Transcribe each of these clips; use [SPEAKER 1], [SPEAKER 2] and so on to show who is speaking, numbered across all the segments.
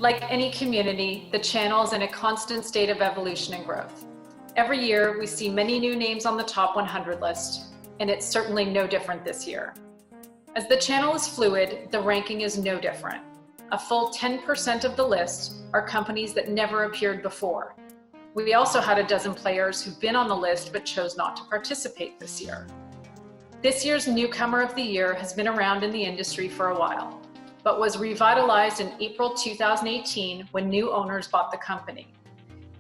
[SPEAKER 1] Like any community, the channel is in a constant state of evolution and growth. Every year, we see many new names on the top 100 list, and it's certainly no different this year. As the channel is fluid, the ranking is no different. A full 10% of the list are companies that never appeared before. We also had a dozen players who've been on the list but chose not to participate this year. This year's Newcomer of the Year has been around in the industry for a while, but was revitalized in April 2018 when new owners bought the company.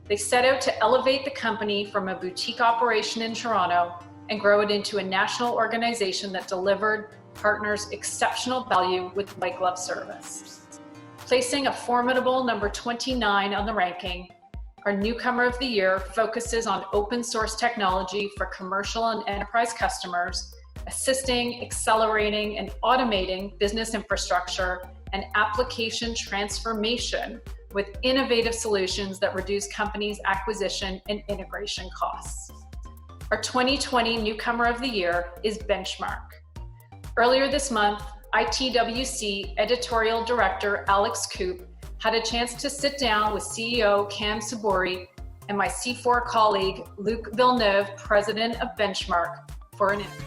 [SPEAKER 1] They set out to elevate the company from a boutique operation in Toronto and grow it into a national organization that delivered partners exceptional value with white glove service. Placing a formidable number 29 on the ranking, our Newcomer of the Year focuses on open source technology for commercial and enterprise customers, assisting, accelerating, and automating business infrastructure and application transformation with innovative solutions that reduce companies' acquisition and integration costs. Our 2020 Newcomer of the Year is Benchmark. Earlier this month, ITWC Editorial Director Alex Coop had a chance to sit down with CEO Cam Saburi and my C4 colleague Luc Villeneuve, President of Benchmark, for an interview.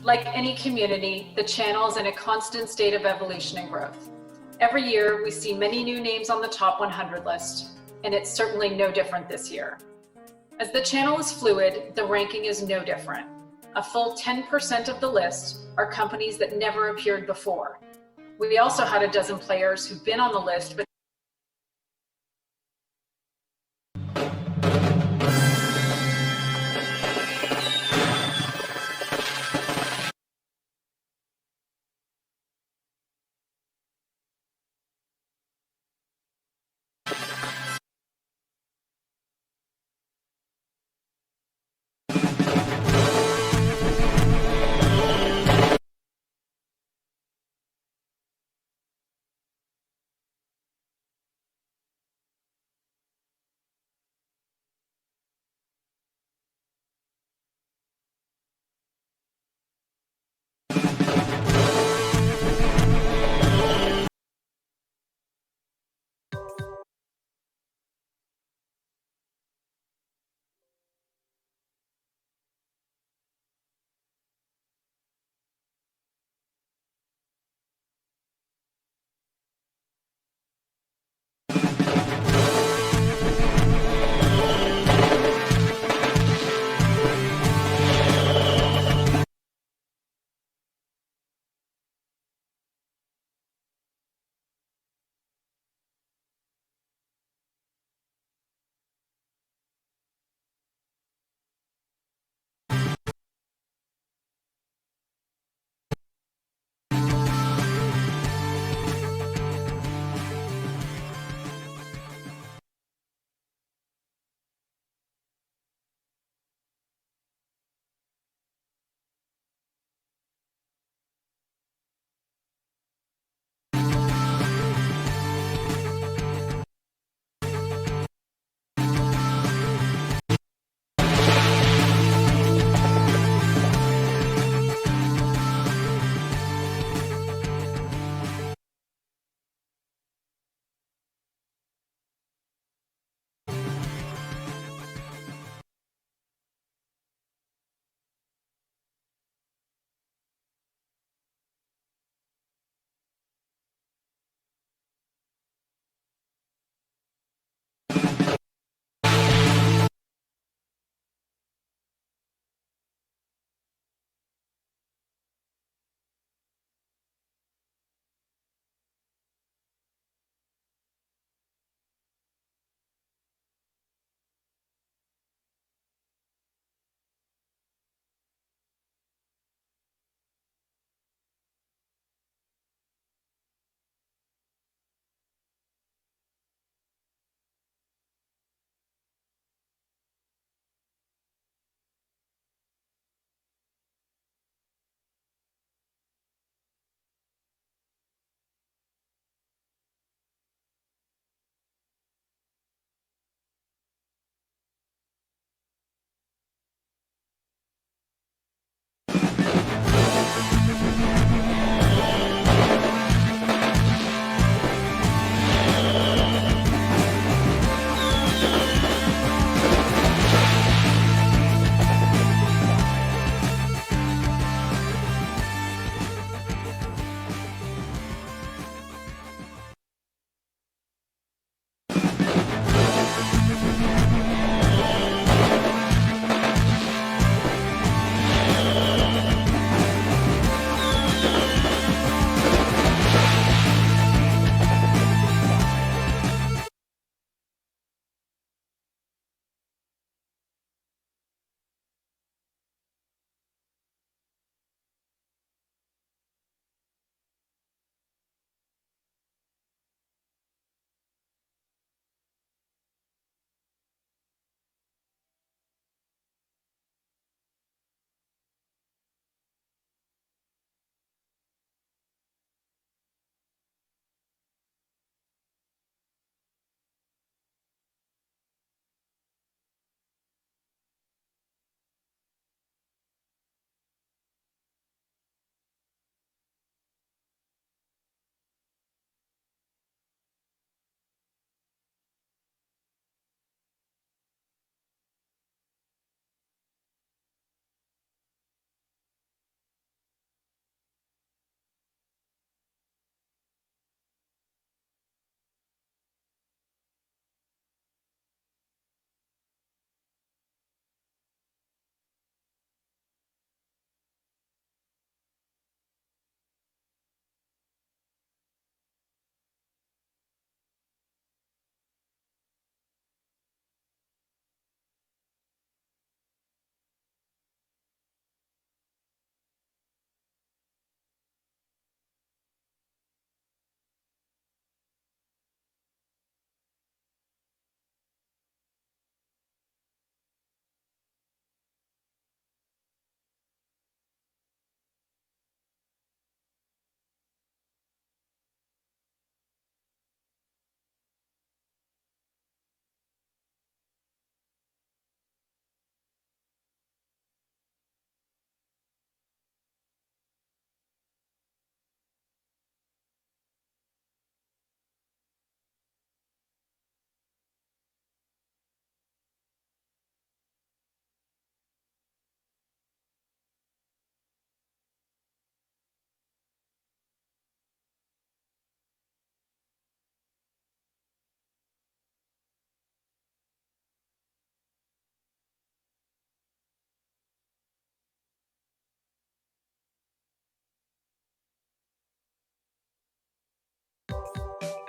[SPEAKER 1] Like any community, the channel is in a constant state of evolution and growth. Every year, we see many new names on the top 100 list, and it's certainly no different this year. As the channel is fluid, the ranking is no different. A full 10% of the list are companies that never appeared before. We also had a dozen players who've been on the list but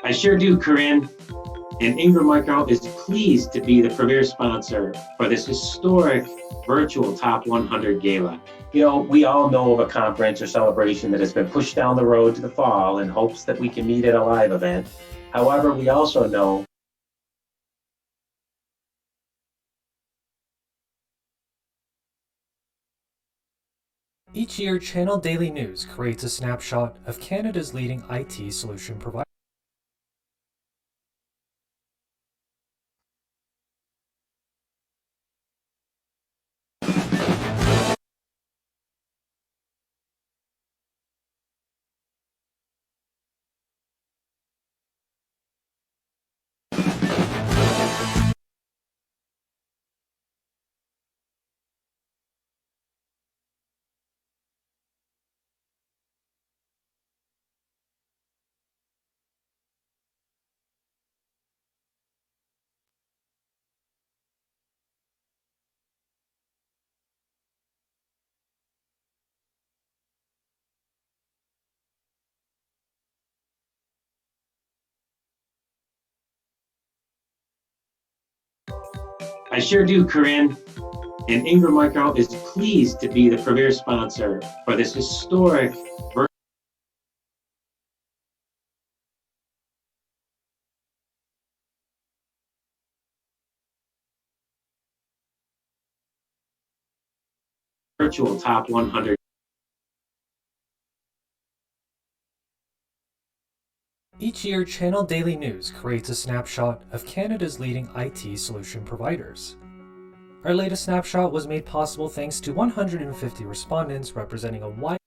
[SPEAKER 2] I sure do, Corinne. And Ingram Micro is pleased to be the premier sponsor for this historic virtual Top 100 Gala. You know, we all know of a conference or celebration that has been pushed down the road to the fall in hopes that we can meet at a live event. However, we also know
[SPEAKER 3] Each year, Channel Daily News creates a snapshot of Canada's leading IT solution providers.
[SPEAKER 2] I sure do, Corinne. And Ingram Micro is pleased to be the premier sponsor for this historic virtual Top 100.
[SPEAKER 3] Each year, Channel Daily News creates a snapshot of Canada's leading IT solution providers. Our latest snapshot was made possible thanks to 150 respondents representing a wide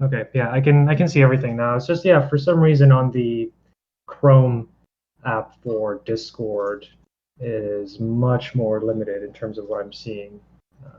[SPEAKER 4] Okay, yeah, I can see everything now. It's just yeah, for some reason on the Chrome app for Discord is much more limited in terms of what I'm seeing. Uh,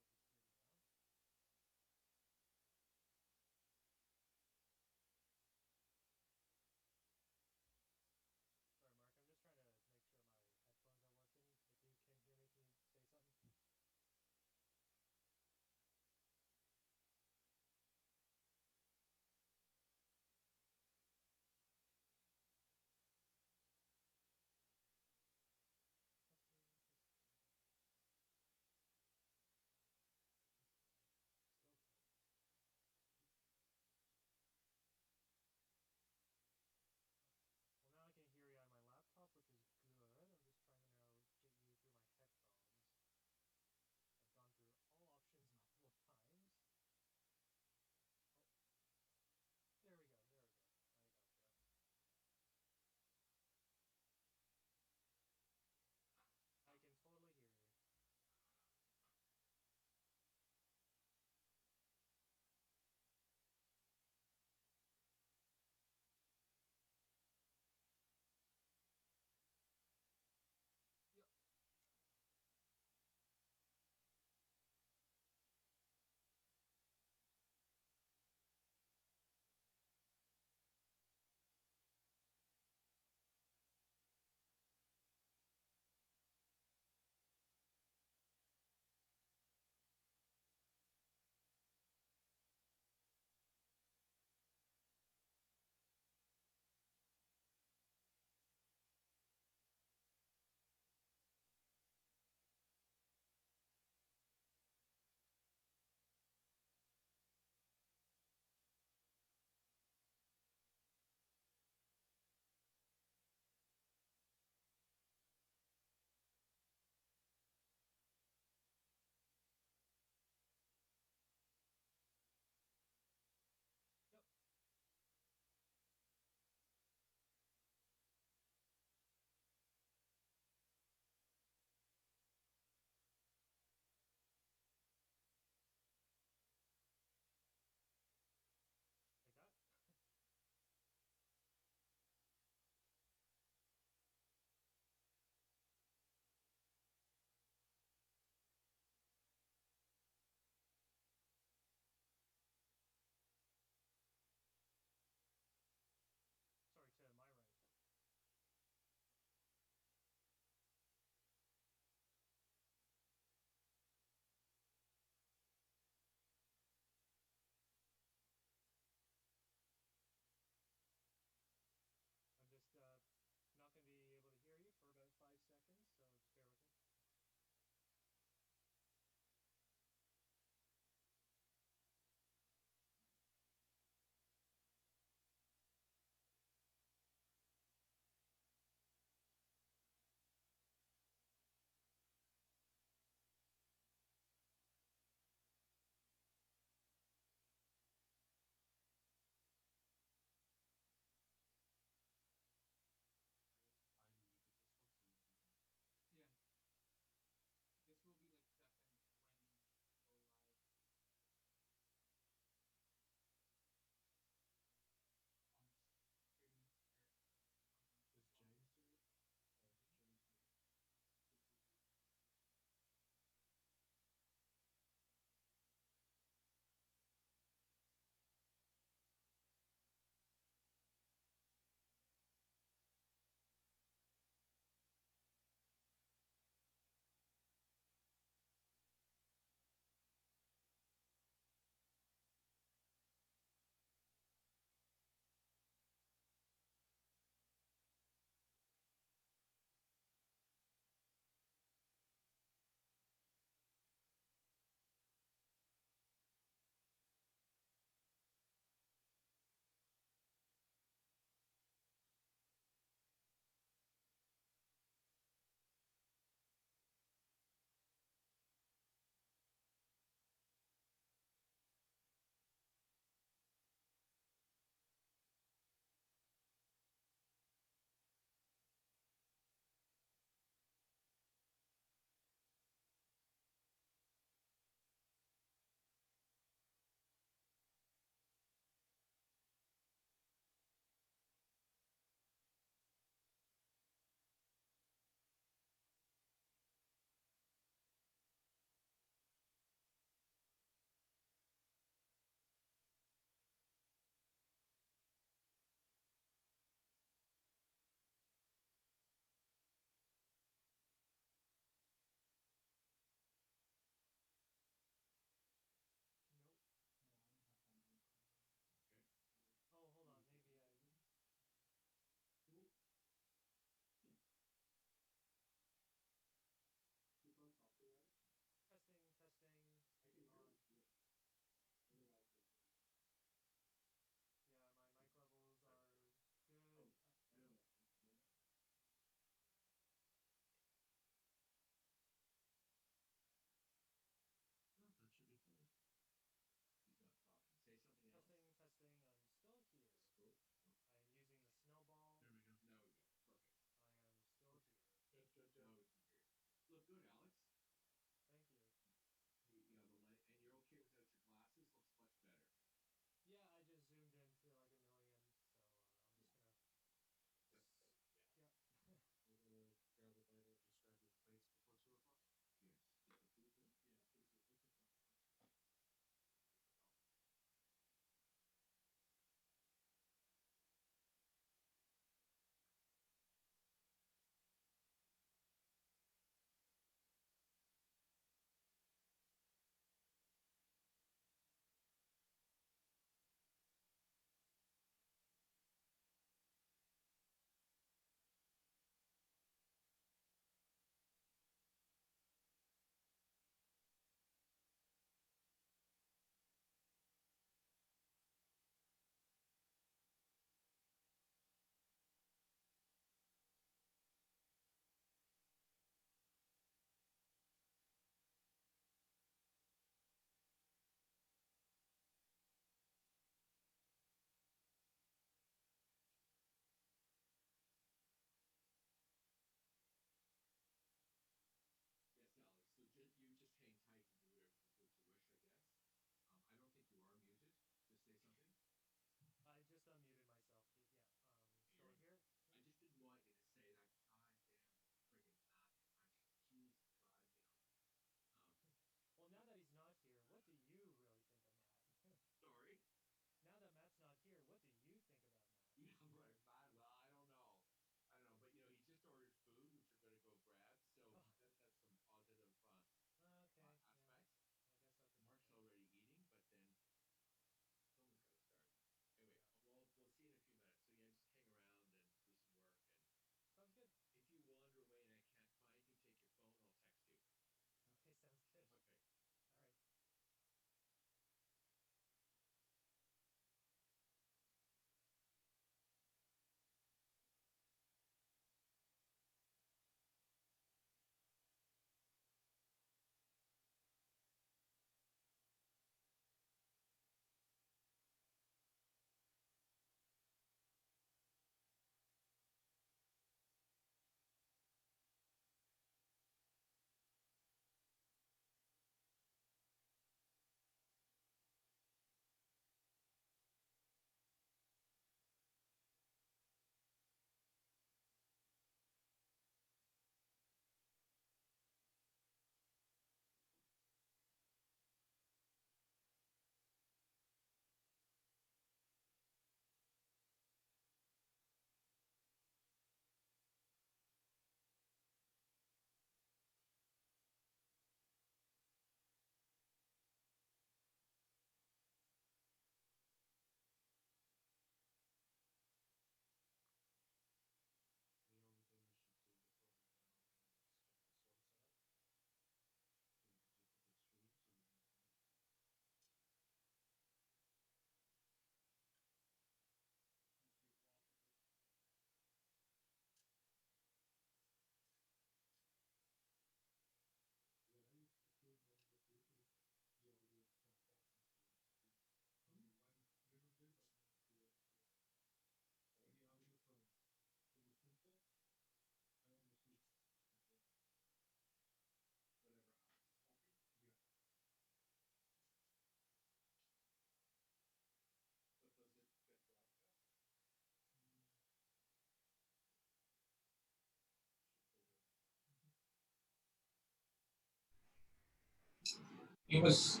[SPEAKER 5] It was.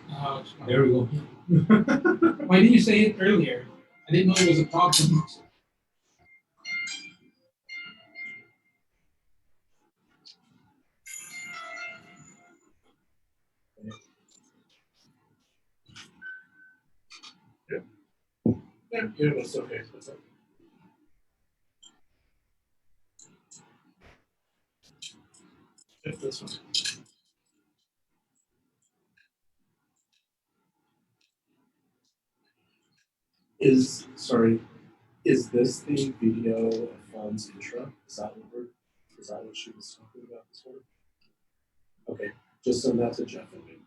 [SPEAKER 5] There we go. Why didn't you say it earlier? I didn't know it was a problem. Yeah, that's okay. That's okay. If that's fine. Is this the video of Fawn's intro? Is that what she was talking about this morning? Okay, just send that to Jeff and me.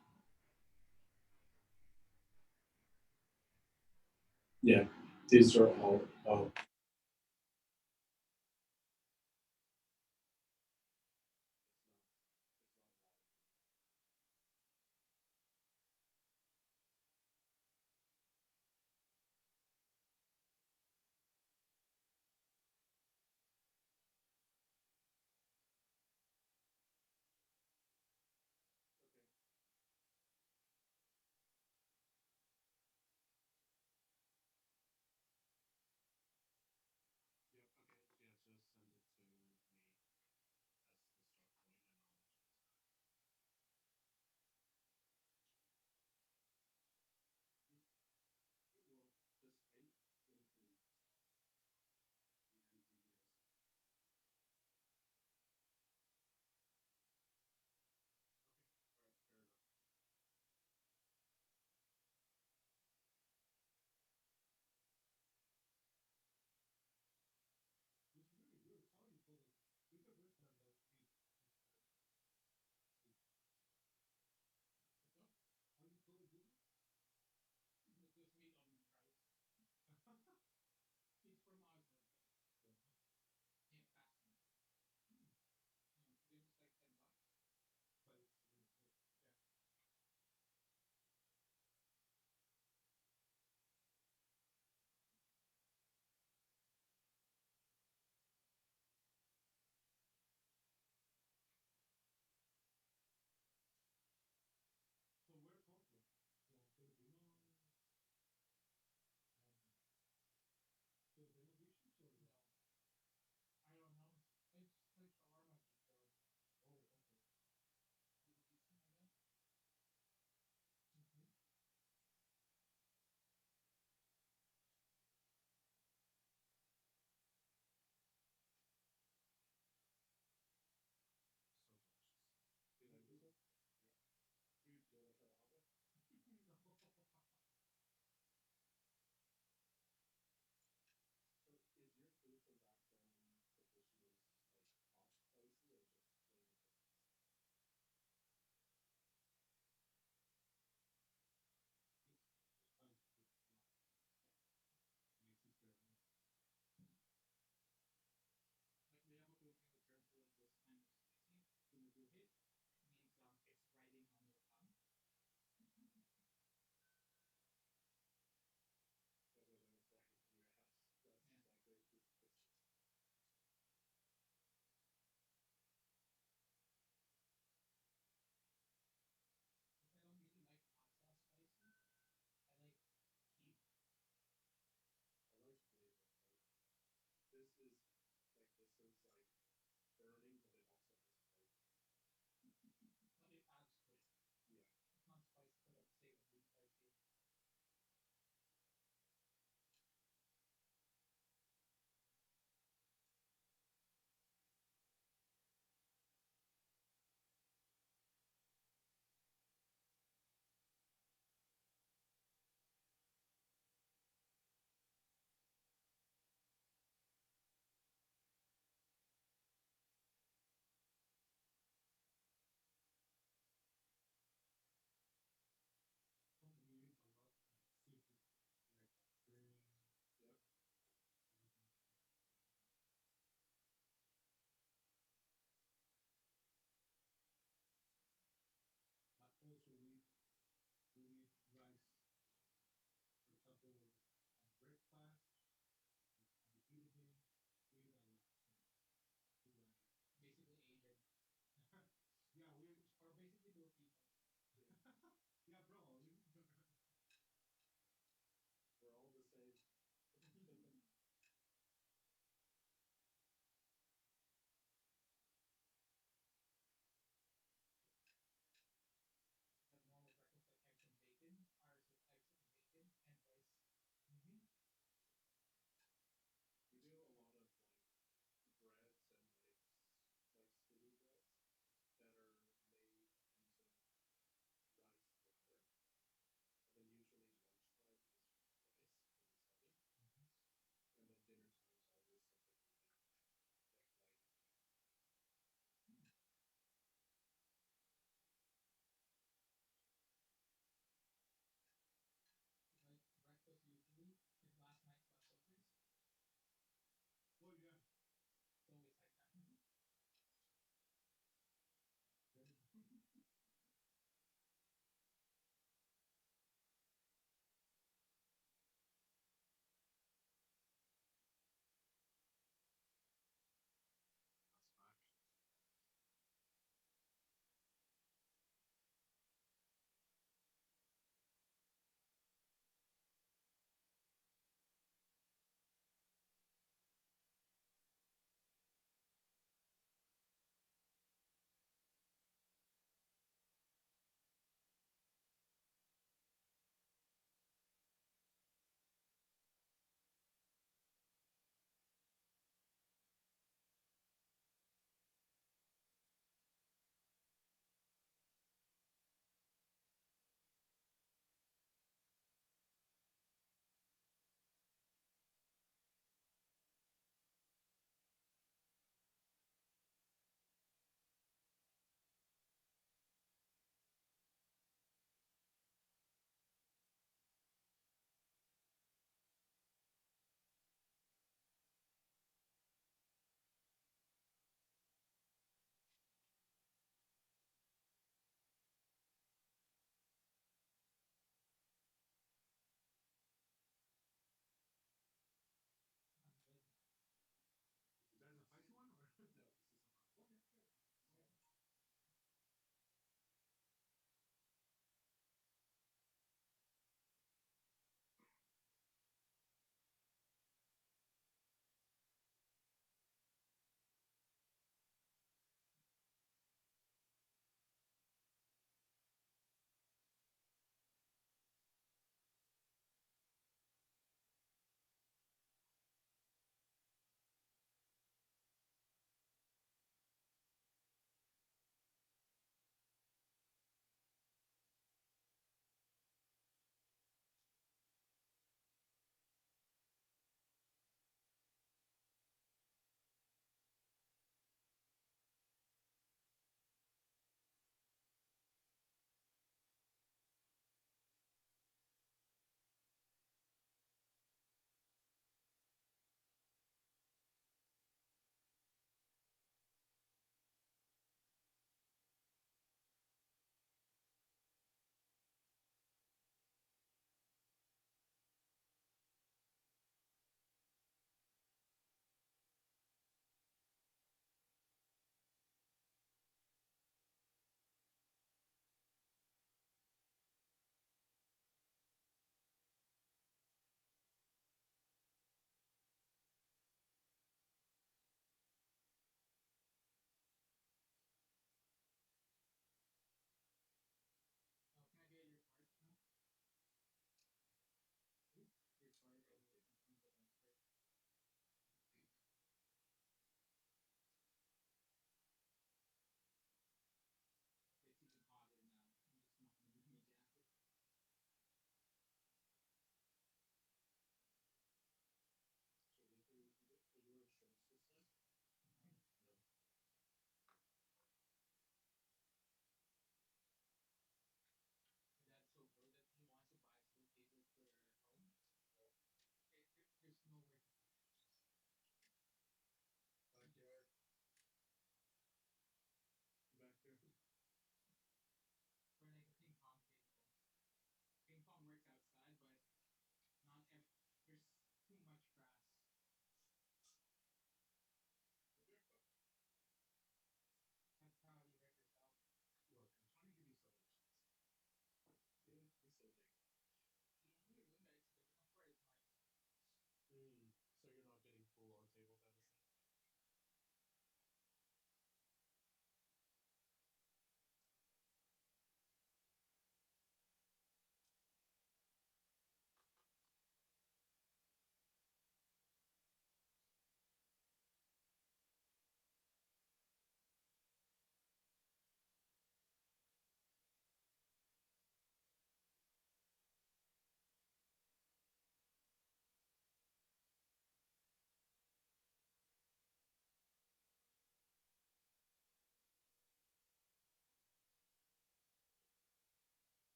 [SPEAKER 5] Yeah, these are all. Oh,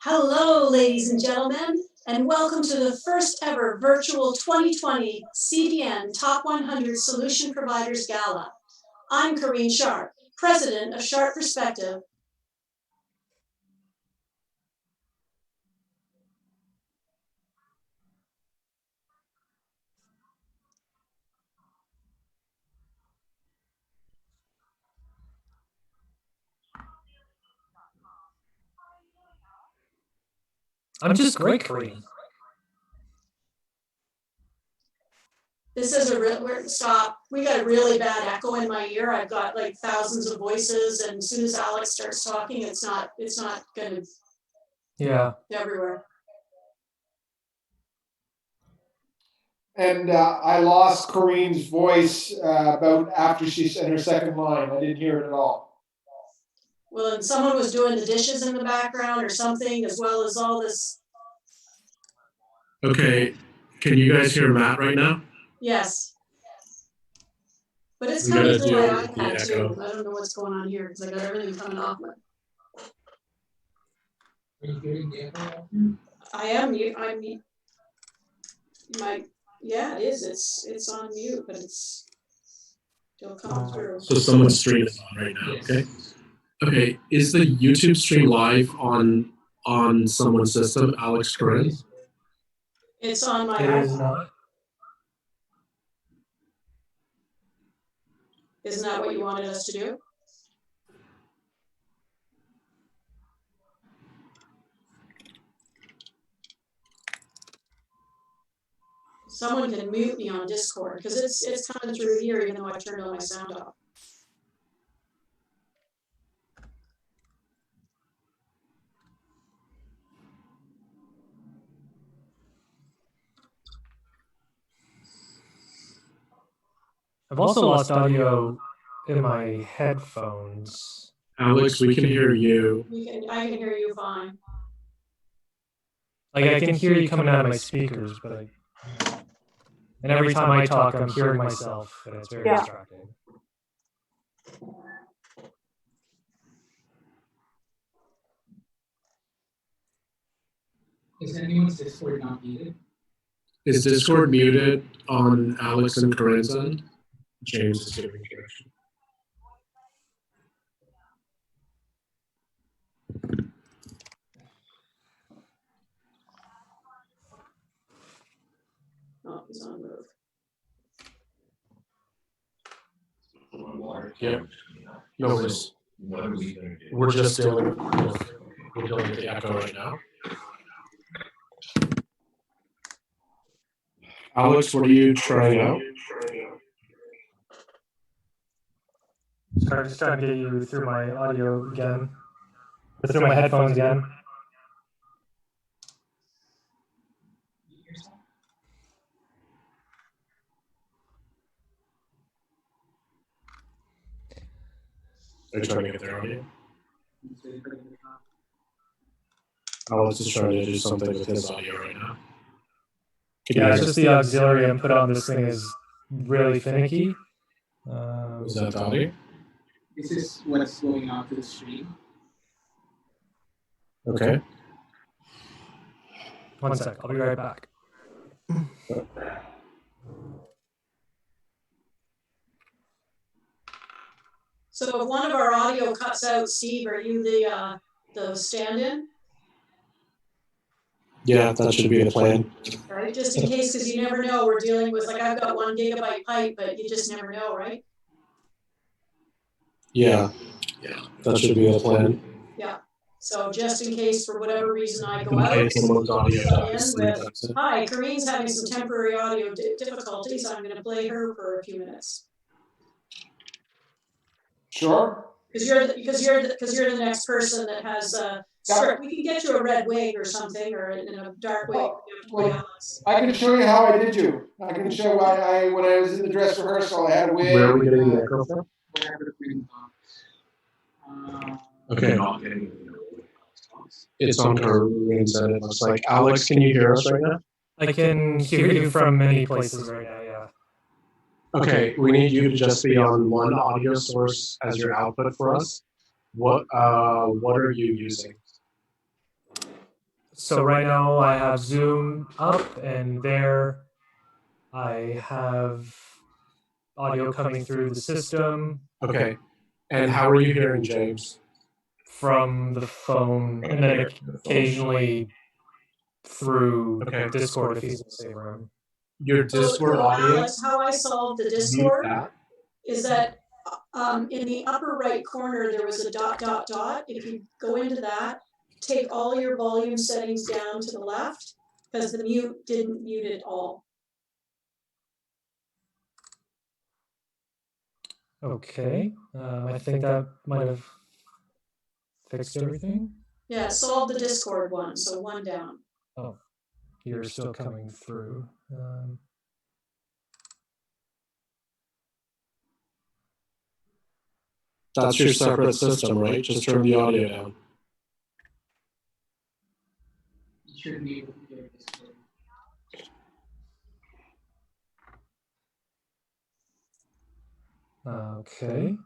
[SPEAKER 6] Hello, ladies and gentlemen, and welcome to the first ever virtual 2020 CDN Top 100 Solution Providers Gala. I'm Corrine Sharp, President of Sharp Perspective.
[SPEAKER 3] I'm just great, Kareem.
[SPEAKER 6] This is a real, stop. We got a really bad echo in my ear. I've got like thousands of voices, and as soon as Alex starts talking, it's not gonna
[SPEAKER 3] Yeah.
[SPEAKER 6] everywhere.
[SPEAKER 7] And I lost Corinne's voice about after she said her second line. I didn't hear it at all.
[SPEAKER 6] Well, and someone was doing the dishes in the background or something, as well as all this.
[SPEAKER 5] Okay, can you guys hear Matt right now?
[SPEAKER 6] Yes. But it's
[SPEAKER 5] We
[SPEAKER 6] coming
[SPEAKER 5] gotta
[SPEAKER 6] through my
[SPEAKER 5] deal with the
[SPEAKER 6] iPad too.
[SPEAKER 5] echo.
[SPEAKER 6] I don't know what's going on here because I got everything coming off my.
[SPEAKER 8] Are you hearing the echo?
[SPEAKER 6] I am mute. I'm mute. Yeah, it is. It's on mute, but it's still coming through.
[SPEAKER 5] So someone's streaming on right now, okay? Okay, is the YouTube stream live on someone's system, Alex Corinne?
[SPEAKER 6] It's on my
[SPEAKER 3] It is
[SPEAKER 6] iPad.
[SPEAKER 3] not.
[SPEAKER 6] Isn't that what you wanted us to do? Someone can mute me on Discord because it's coming through here even though I turned on my sound off.
[SPEAKER 3] I've also lost audio in my headphones.
[SPEAKER 5] Alex, we can hear you.
[SPEAKER 6] I can hear you fine.
[SPEAKER 3] Like I can hear you coming out of my speakers, but and every time I talk, I'm hearing myself, and it's very distracting.
[SPEAKER 8] Is anyone's Discord not muted?
[SPEAKER 5] Is Discord muted on Alex and Corinne's end? James is giving direction.
[SPEAKER 6] Oh, he's on move.
[SPEAKER 5] Yeah. No worries. We're just dealing with the echo right now. Alex, what are you trying out?
[SPEAKER 3] Sorry, I'm just trying to get you through my audio again. Or through my headphones again.
[SPEAKER 5] Are you trying to get their audio? Alex is trying to do something with his audio right now.
[SPEAKER 3] Yeah, it's just the auxiliary input on this thing is really finicky.
[SPEAKER 5] Is that the audio?
[SPEAKER 8] This is what's going on to the stream.
[SPEAKER 5] Okay.
[SPEAKER 3] One sec, I'll be right back.
[SPEAKER 6] So if one of our audio cuts out, Steve, are you the stand-in?
[SPEAKER 5] Yeah, that should be the plan.
[SPEAKER 6] Right, just in case, because you never know. We're dealing with, like, I've got 1 gigabyte pipe, but you just never know, right?
[SPEAKER 5] Yeah, that should be the plan.
[SPEAKER 6] Yeah. So just in case, for whatever reason, I go
[SPEAKER 5] In
[SPEAKER 6] out.
[SPEAKER 5] case someone's audio dies.
[SPEAKER 6] Hi, Corinne's having some temporary audio difficulties. I'm going to play her for a few minutes.
[SPEAKER 7] Sure.
[SPEAKER 6] Because you're the next person that has we can get you a red wig or something, or in a dark wig.
[SPEAKER 7] I can show you how I did you. I can show I when I was in the dress rehearsal, I had a wig.
[SPEAKER 5] Where are we getting the echo from? Okay. It's on Corinne's end, it looks like. Alex, can you hear us right now?
[SPEAKER 3] I can hear you from many places right now, yeah.
[SPEAKER 5] Okay, we need you to just be on one audio source as your output for us. What are you using?
[SPEAKER 3] So right now I have Zoom up, and there I have audio coming through the system
[SPEAKER 7] Okay. And how are you hearing James?
[SPEAKER 3] from the phone, and then occasionally through
[SPEAKER 7] Okay.
[SPEAKER 3] Discord if he's in the same room.
[SPEAKER 7] Your Discord
[SPEAKER 6] So,
[SPEAKER 7] audio?
[SPEAKER 6] Alex, how I solved the
[SPEAKER 7] Mute
[SPEAKER 6] Discord
[SPEAKER 7] that.
[SPEAKER 6] is that in the upper right corner, there was a dot, dot, dot. If you go into that, take all your volume settings down to the left, because the mute didn't mute it all.
[SPEAKER 3] Okay, I think that might have fixed everything.
[SPEAKER 6] Yeah, solve the Discord one, so one down.
[SPEAKER 3] Oh, you're still coming through.
[SPEAKER 7] That's your separate system, right? Just turn the audio down.
[SPEAKER 8] You shouldn't be able to get this.
[SPEAKER 3] Okay.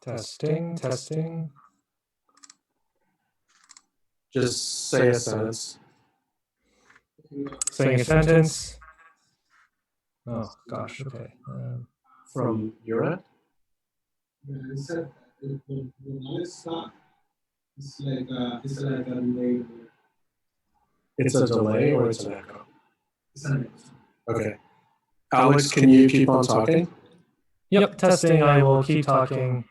[SPEAKER 3] Testing, testing.
[SPEAKER 7] Just say a sentence.
[SPEAKER 3] Saying a sentence. Oh gosh, okay.
[SPEAKER 7] From your end?
[SPEAKER 8] Yeah, I said when Alex start, it's like a delay.
[SPEAKER 7] It's a delay or it's an echo?
[SPEAKER 8] It's an
[SPEAKER 7] Okay. Alex, can you keep on talking?
[SPEAKER 3] Yep, testing. I will keep talking.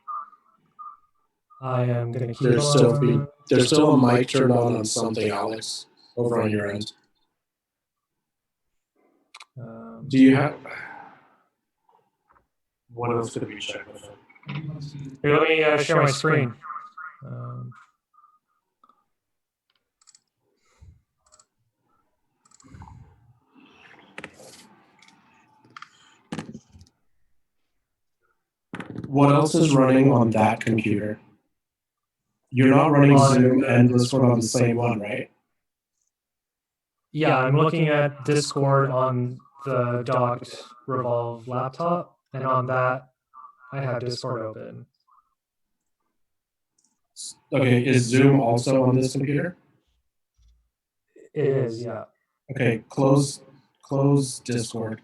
[SPEAKER 3] I am going to keep
[SPEAKER 7] There's still a mic turned on something, Alex, over on your end. Do you have... What else could we check with them?
[SPEAKER 3] Here, let me share my screen.
[SPEAKER 7] What else is running on that computer? You're not running Zoom and Discord on the same one, right?
[SPEAKER 3] Yeah, I'm looking at Discord on the docked Revolve laptop, and on that, I have Discord open.
[SPEAKER 7] Okay, is Zoom also on this computer?
[SPEAKER 3] It is, yeah.
[SPEAKER 7] Okay, close Discord.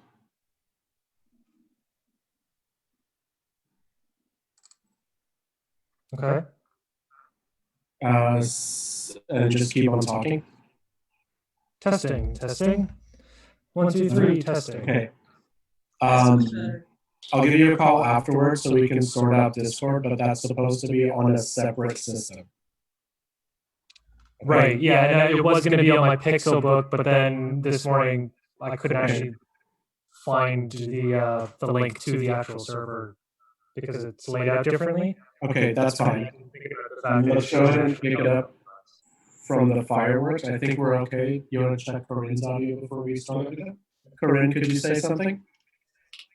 [SPEAKER 3] Okay.
[SPEAKER 7] And just keep on talking.
[SPEAKER 3] Testing, testing. 1, 2, 3, testing.
[SPEAKER 7] Okay. I'll give you a call afterwards so we can sort out Discord, but that's supposed to be on a separate system. Okay.
[SPEAKER 3] Right, yeah, and it was going to be on my Pixel book, but then this morning I couldn't actually find the link to the actual server because it's laid out differently.
[SPEAKER 7] Okay, that's fine. Let's go ahead and pick it up from the fireworks. I think we're okay. You want to check Corinne's audio before we start again? Corinne, could you say something?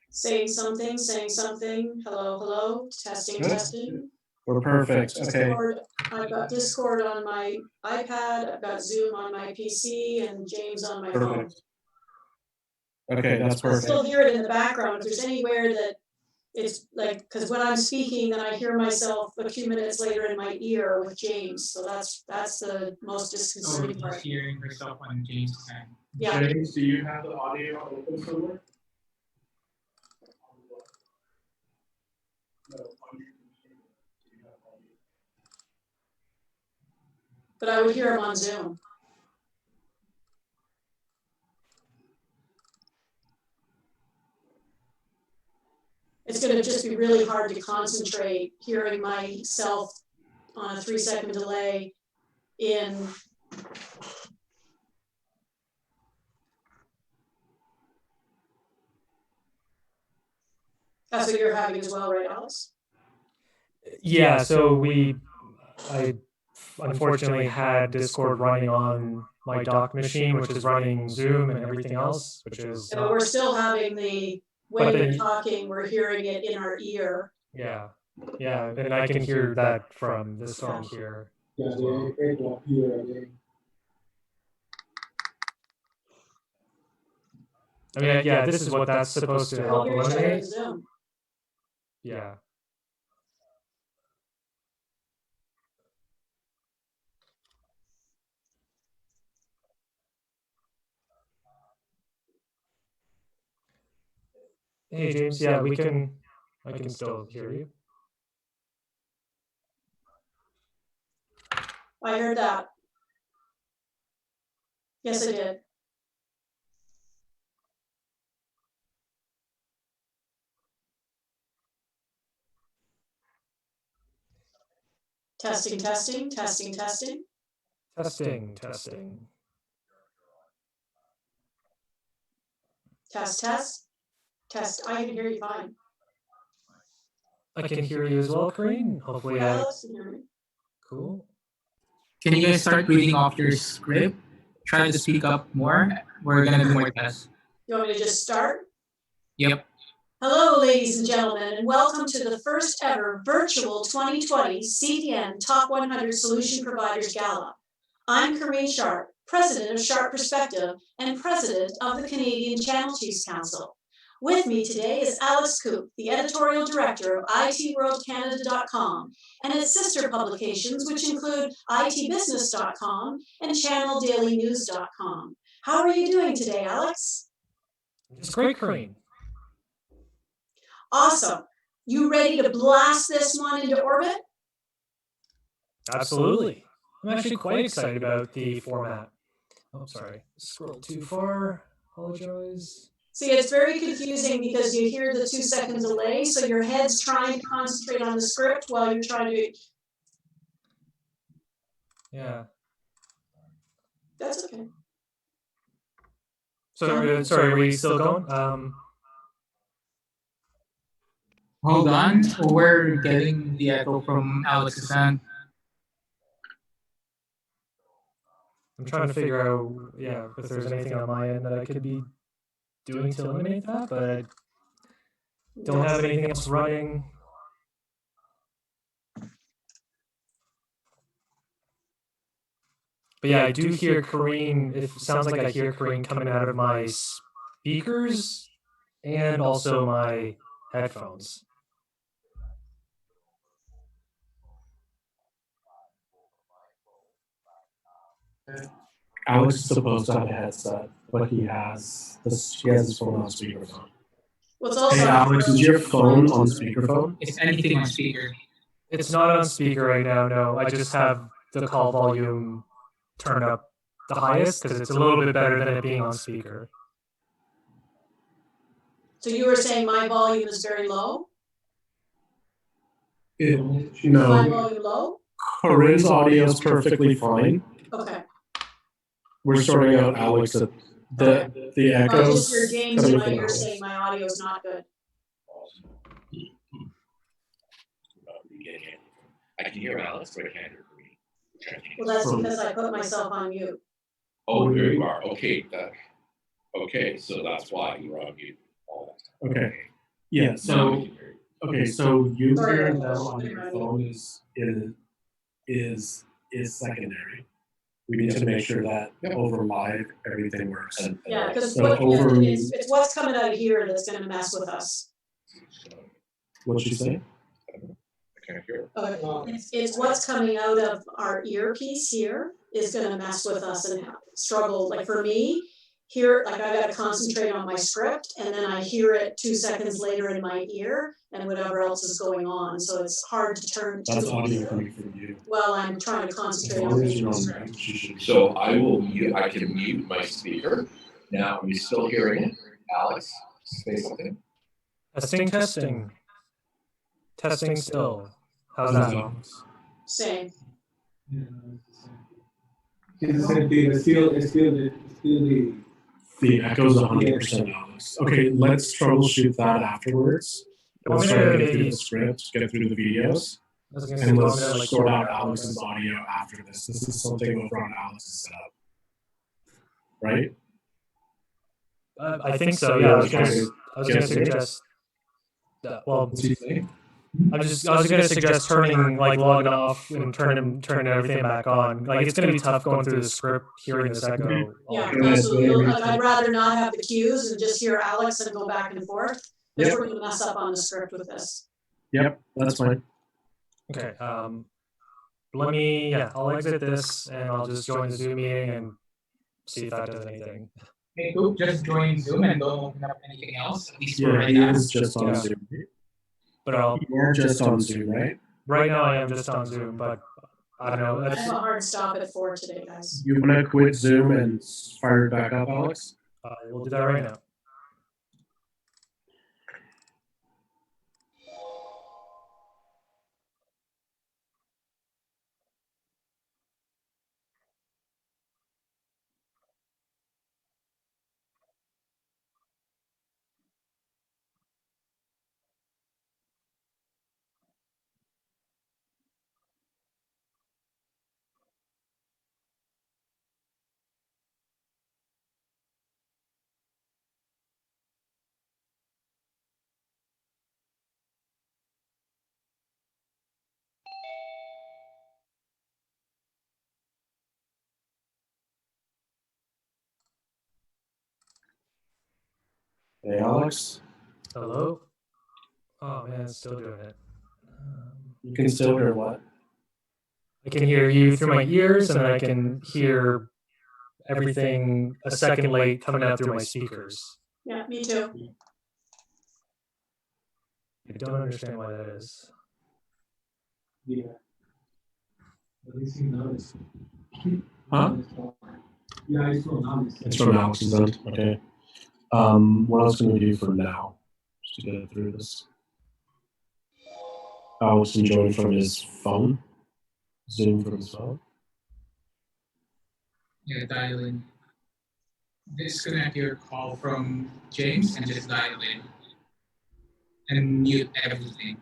[SPEAKER 6] Saying something, hello, hello, testing,
[SPEAKER 7] Good.
[SPEAKER 6] testing.
[SPEAKER 7] We're perfect. Okay.
[SPEAKER 6] Discord, I've got Discord on my iPad, I've got Zoom on my PC, and James on my phone.
[SPEAKER 7] Perfect. Okay, that's
[SPEAKER 6] I still
[SPEAKER 7] perfect.
[SPEAKER 6] hear it in the background. If there's anywhere that it's like, because when I'm speaking, then I hear myself a few minutes later in my ear with James. So that's the most disconcerting part.
[SPEAKER 8] Hearing herself on James' time.
[SPEAKER 6] Yeah.
[SPEAKER 7] James, do you have the audio open somewhere?
[SPEAKER 6] But I would hear him on Zoom. It's going to just be really hard to concentrate hearing myself on a 3-second delay in. That's what you're having as well, right, Alex?
[SPEAKER 3] Yeah, so I unfortunately had Discord running on my dock machine, which is running Zoom and everything else, which is.
[SPEAKER 6] Yeah, but we're still having when you're talking, we're hearing it in our ear.
[SPEAKER 3] Yeah, yeah, and I can hear that from this phone here.
[SPEAKER 8] Yeah,
[SPEAKER 3] as well. I mean, yeah, this is what that's supposed to help
[SPEAKER 6] Hear each other in
[SPEAKER 3] eliminate.
[SPEAKER 6] Zoom.
[SPEAKER 3] Yeah. Hey, James, yeah, I can still hear you.
[SPEAKER 6] I heard that. Yes, I did. Testing, testing, testing, testing.
[SPEAKER 3] Testing, testing.
[SPEAKER 6] Test, test, test. I can hear you fine.
[SPEAKER 3] I can hear you as well, Corinne. Hopefully,
[SPEAKER 6] Alex, can you hear me?
[SPEAKER 3] cool.
[SPEAKER 9] Can you guys start reading off your script? Try to speak up more. We're gonna do more tests.
[SPEAKER 6] You want me to just start?
[SPEAKER 9] Yep.
[SPEAKER 6] Hello, ladies and gentlemen, and welcome to the first ever virtual 2020 CDN Top 100 Solution Providers Gala. I'm Corinne Sharp, President of Sharp Perspective and President of the Canadian Channel Chiefs Council. With me today is Alex Coop, the Editorial Director of ITWorldCanada.com and its sister publications, which include ITBusiness.com and ChannelDailyNews.com. How are you doing today, Alex?
[SPEAKER 3] It's great, Corinne.
[SPEAKER 6] Awesome. You ready to blast this one into orbit?
[SPEAKER 3] Absolutely. I'm actually quite excited about the format. Oh, sorry. Scrolled too far. Apologize.
[SPEAKER 6] See, it's very confusing because you hear the 2 second delay, so your head's trying to concentrate on the script while you're trying to.
[SPEAKER 3] Yeah.
[SPEAKER 6] That's okay.
[SPEAKER 3] So, sorry, are we still going?
[SPEAKER 9] Hold on. We're getting the echo from Alex's end.
[SPEAKER 3] I'm trying to figure out, yeah, if there's anything on my end that I could be doing to eliminate that, but I don't have anything else running. But yeah, I do hear Corinne. It sounds like I hear Corinne coming out of my speakers and also my headphones.
[SPEAKER 7] Alex is supposed to have a headset, but he has his phone on speakerphone.
[SPEAKER 6] What's also
[SPEAKER 7] Hey Alex, is your phone on speakerphone?
[SPEAKER 9] Is anything on speaker?
[SPEAKER 3] It's not on speaker right now, no. I just have the call volume turned up the highest because it's a little bit better than it being on speaker.
[SPEAKER 6] So you were saying my volume is very low? Is my
[SPEAKER 7] No,
[SPEAKER 6] volume low?
[SPEAKER 7] Corinne's audio is perfectly fine.
[SPEAKER 6] Okay.
[SPEAKER 7] We're sorting out Alex at the
[SPEAKER 6] I
[SPEAKER 7] echoes.
[SPEAKER 6] just hear James
[SPEAKER 7] coming
[SPEAKER 6] in my
[SPEAKER 7] from
[SPEAKER 6] ear
[SPEAKER 7] Alex.
[SPEAKER 6] saying my audio is not good.
[SPEAKER 10] I can hear Alex, but I can't hear Corinne.
[SPEAKER 6] Well, that's because I put myself on mute.
[SPEAKER 10] Oh, there you are. Okay, okay, so that's why you were on mute all that time.
[SPEAKER 7] Okay. Yeah.
[SPEAKER 10] Now
[SPEAKER 7] So
[SPEAKER 10] we can hear you.
[SPEAKER 7] okay. So you
[SPEAKER 6] Sorry,
[SPEAKER 7] hearing
[SPEAKER 6] I'm
[SPEAKER 7] them
[SPEAKER 6] just
[SPEAKER 7] on your
[SPEAKER 6] running.
[SPEAKER 7] phone is secondary. We need to make sure that over live everything works.
[SPEAKER 6] Yeah, because
[SPEAKER 7] So over-
[SPEAKER 6] it's what's coming out of here that's going to mess with us.
[SPEAKER 7] What'd you say?
[SPEAKER 10] I can't hear.
[SPEAKER 6] It's what's coming out of our earpiece here is going to mess with us and struggle. Like for me, here, like I got to concentrate on my script, and then I hear it 2 seconds later in my ear, and whatever else is going on. So it's hard to turn.
[SPEAKER 7] That's audio coming from you.
[SPEAKER 6] Well, I'm trying to
[SPEAKER 7] As
[SPEAKER 6] concentrate
[SPEAKER 7] long
[SPEAKER 6] on
[SPEAKER 7] as you're
[SPEAKER 6] the
[SPEAKER 7] on
[SPEAKER 6] script.
[SPEAKER 7] mute, you should.
[SPEAKER 10] So I will mute. I can mute my speaker. Now, are you still hearing it? Alex, say something.
[SPEAKER 3] Testing, testing. Testing still. How's that?
[SPEAKER 6] Same.
[SPEAKER 8] It's still
[SPEAKER 7] The echo's 100% Alex. Okay, let's troubleshoot that afterwards.
[SPEAKER 3] Want
[SPEAKER 7] Let's
[SPEAKER 3] me
[SPEAKER 7] try
[SPEAKER 3] to
[SPEAKER 7] to get through
[SPEAKER 3] maybe-
[SPEAKER 7] the script, get through the videos,
[SPEAKER 3] I was gonna say,
[SPEAKER 7] and
[SPEAKER 3] do you
[SPEAKER 7] let's
[SPEAKER 3] want me to, like,
[SPEAKER 7] sort out Alex's audio after this. This is something over on Alex's setup. Right?
[SPEAKER 3] I think so. Yeah, I was gonna suggest. Well,
[SPEAKER 7] What do you think?
[SPEAKER 3] I was going to suggest turning logging off and turning everything back on. Like, it's going to be tough going through the script, hearing this echo.
[SPEAKER 6] Yeah,
[SPEAKER 7] Go ahead,
[SPEAKER 6] absolutely.
[SPEAKER 7] Jamie.
[SPEAKER 6] I'd rather not have the cues and just hear Alex and go back and forth. Because we're going to mess up on the script with this.
[SPEAKER 7] Yep, that's fine.
[SPEAKER 3] Okay. I'll exit this and I'll just join the Zoom meeting and see if that does anything.
[SPEAKER 9] Hey, Coop, just join Zoom and don't open up anything else. At least for
[SPEAKER 7] Yeah,
[SPEAKER 9] right
[SPEAKER 7] he
[SPEAKER 9] now.
[SPEAKER 7] is just on
[SPEAKER 3] Yeah.
[SPEAKER 7] Zoom.
[SPEAKER 3] But
[SPEAKER 7] You're just on Zoom, right?
[SPEAKER 3] right now I am just on Zoom, but I don't know.
[SPEAKER 6] I have a hard stop at 4 today, guys.
[SPEAKER 7] You want to quit Zoom and fire it back up, Alex?
[SPEAKER 3] We'll do that right now.
[SPEAKER 7] Hey, Alex.
[SPEAKER 3] Hello? Oh man, it's still doing it.
[SPEAKER 7] You can still hear what?
[SPEAKER 3] I can hear you through my ears, and I can hear everything a second late coming out through my speakers.
[SPEAKER 6] Yeah, me too.
[SPEAKER 3] I don't understand why that is.
[SPEAKER 8] Yeah. At least he knows.
[SPEAKER 7] Huh?
[SPEAKER 8] Yeah, I saw now.
[SPEAKER 7] It's from Alex's end. Okay. What else can we do for now? Just to get through this. Alex can join from his phone. Zoom from his phone.
[SPEAKER 9] Yeah, dial in. Disconnect your call from James and just dial in. And mute everything.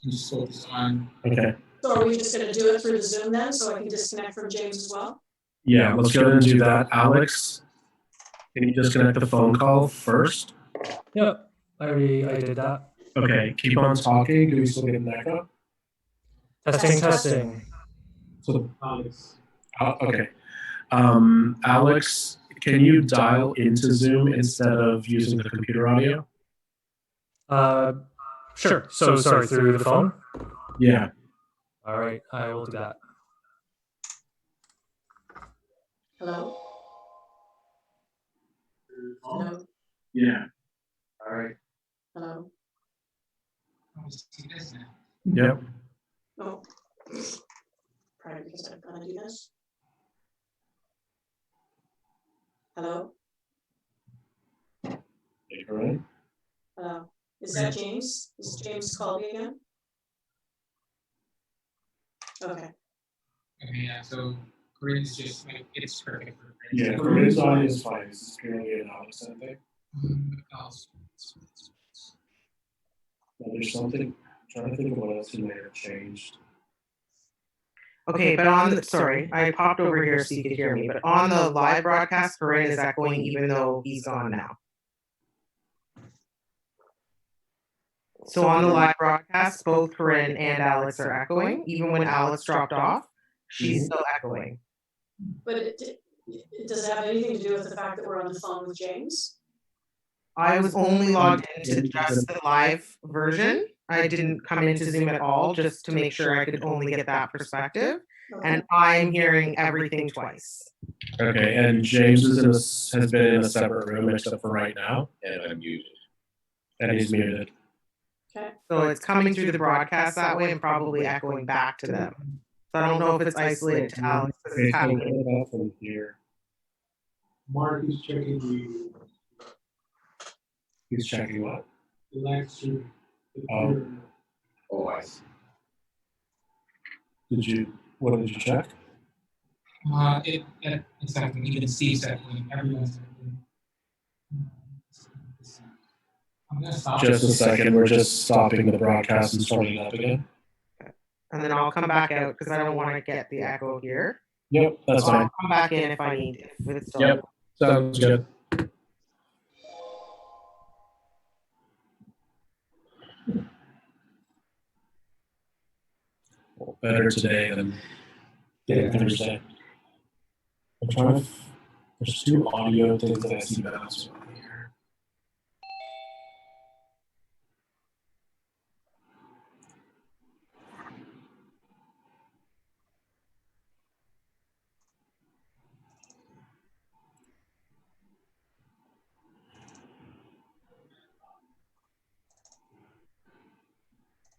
[SPEAKER 9] And just focus on.
[SPEAKER 7] Okay.
[SPEAKER 6] So are we just going to do it through the Zoom then, so I can disconnect from James as well?
[SPEAKER 7] Yeah, let's go ahead and do that. Alex, can you disconnect the phone call first?
[SPEAKER 3] Yep, I did that.
[SPEAKER 7] Okay, keep on talking. Do we still get an echo?
[SPEAKER 3] Testing.
[SPEAKER 7] So,
[SPEAKER 8] Alex.
[SPEAKER 7] okay. Alex, can you dial into Zoom instead of using the computer audio?
[SPEAKER 3] Sure. So sorry, through the phone?
[SPEAKER 7] Yeah.
[SPEAKER 3] All right, I will do that.
[SPEAKER 6] Hello? Hello?
[SPEAKER 7] Yeah.
[SPEAKER 3] All right.
[SPEAKER 6] Hello?
[SPEAKER 9] Oh, see this now.
[SPEAKER 7] Yep.
[SPEAKER 6] Oh. Probably because I've got to do this. Hello?
[SPEAKER 7] Hey, Corinne.
[SPEAKER 6] Hello? Is that James? Is James called me again? Okay.
[SPEAKER 9] Okay, yeah, so Corinne is just like, it's perfect. For
[SPEAKER 7] Yeah, Corinne's audio is fine. This is purely an Alex thing.
[SPEAKER 9] Else.
[SPEAKER 7] Well, there's something. I'm trying to think of what else he may have changed.
[SPEAKER 11] Okay, but on the, sorry, I popped over here so you could hear me, but on the live broadcast, Corinne is echoing even though he's gone now. So on the live broadcast, both Corinne and Alex are echoing. Even when Alex dropped off, she's still echoing.
[SPEAKER 6] But does it have anything to do with the fact that we're on the phone with James?
[SPEAKER 11] I was only logged into just the live version. I didn't come into Zoom at all just to make sure I could only get that perspective.
[SPEAKER 6] Okay.
[SPEAKER 11] And I'm hearing everything twice.
[SPEAKER 7] Okay, and James is has been in a separate room except for right now,
[SPEAKER 10] And I'm muted.
[SPEAKER 7] and he's muted.
[SPEAKER 6] Okay.
[SPEAKER 11] So it's coming through the broadcast that way and probably echoing back to them. So I don't know if it's isolated to Alex because
[SPEAKER 7] Okay,
[SPEAKER 11] it's
[SPEAKER 7] so
[SPEAKER 11] happening.
[SPEAKER 7] what about from here?
[SPEAKER 8] Mark is checking the
[SPEAKER 7] He's checking what?
[SPEAKER 8] live stream.
[SPEAKER 7] Oh.
[SPEAKER 10] Oh, I see.
[SPEAKER 7] What did you check?
[SPEAKER 9] Exactly, even Steve's echoing, everyone's echoing. I'm gonna stop.
[SPEAKER 7] Just a second, we're just stopping the broadcast and starting it up again.
[SPEAKER 11] And then I'll come back out because I don't want to get the echo here.
[SPEAKER 7] Yep, that's
[SPEAKER 11] So
[SPEAKER 7] fine.
[SPEAKER 11] I'll come back in if I need to. If it's still
[SPEAKER 7] Yep, sounds good. better today than Thursday. I'm trying to. There's two audio things that I see bouncing on here.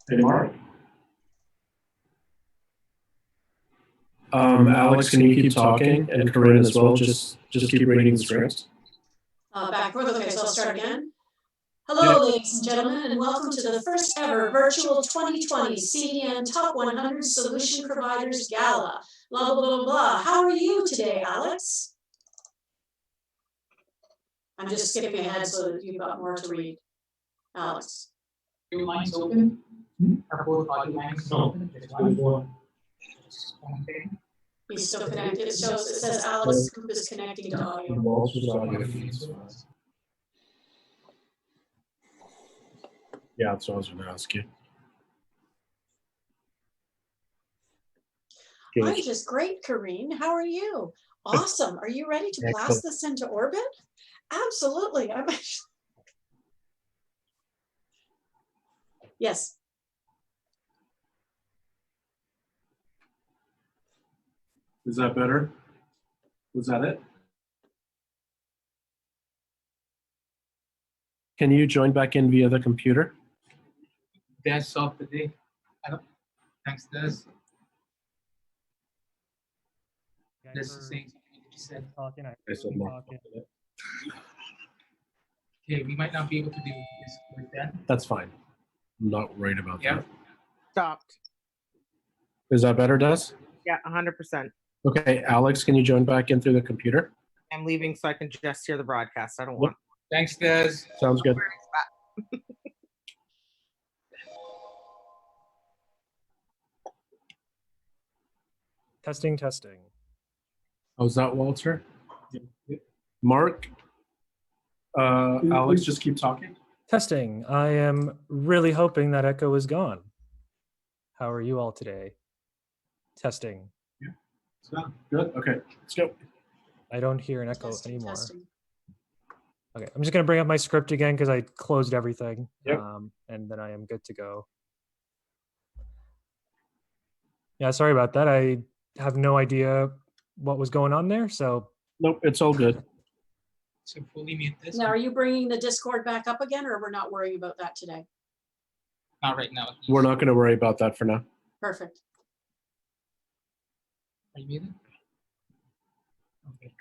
[SPEAKER 7] Hey, Mark. Alex, can you keep talking? And Corinne as well, just keep reading the script.
[SPEAKER 6] Back and forth. Okay, so I'll start again. Hello, ladies and gentlemen, and welcome to the first ever virtual 2020 CDN Top 100 Solution Providers Gala. Blah, blah, blah, blah. How are you today, Alex? I'm just skipping ahead so that you've got more to read. Alex.
[SPEAKER 9] Your lines open? Are both audio lines open? Just one. Just one thing.
[SPEAKER 6] He's still connected. It says Alex Coop is connecting to audio.
[SPEAKER 7] Yeah, that's what I was going to ask you.
[SPEAKER 6] I'm just great, Karine. How are you? Awesome. Are you ready to blast this into orbit? Absolutely. Yes.
[SPEAKER 7] Is that better? Was that it? Can you join back in via the computer?
[SPEAKER 9] That's off the day. Thanks, Des. This is saying you said.
[SPEAKER 7] I said more.
[SPEAKER 9] Okay, we might not be able to do this with that.
[SPEAKER 7] That's fine. I'm not worried about that.
[SPEAKER 11] Stopped.
[SPEAKER 7] Is that better, Des?
[SPEAKER 11] Yeah, 100%.
[SPEAKER 7] Okay, Alex, can you join back in through the computer?
[SPEAKER 11] I'm leaving so I can just hear the broadcast. I don't want.
[SPEAKER 9] Thanks, Des.
[SPEAKER 7] Sounds good.
[SPEAKER 3] Testing.
[SPEAKER 7] Oh, is that Walter? Mark? Alex, just keep talking.
[SPEAKER 3] Testing. I am really hoping that echo is gone. How are you all today? Testing.
[SPEAKER 7] Yeah, it's done. Good. Okay, let's go.
[SPEAKER 3] I don't hear an echo anymore.
[SPEAKER 6] Testing.
[SPEAKER 3] Okay, I'm just going to bring up my script again because I closed everything.
[SPEAKER 7] Yep.
[SPEAKER 3] And then I am good to go. Yeah, sorry about that. I have no idea what was going on there. So
[SPEAKER 7] nope, it's all good.
[SPEAKER 9] So fully mute this.
[SPEAKER 6] Now, are you bringing the Discord back up again, or we're not worrying about that today?
[SPEAKER 9] Not right now.
[SPEAKER 7] We're not going to worry about that for now.
[SPEAKER 6] Perfect.
[SPEAKER 9] Are you muted? Okay.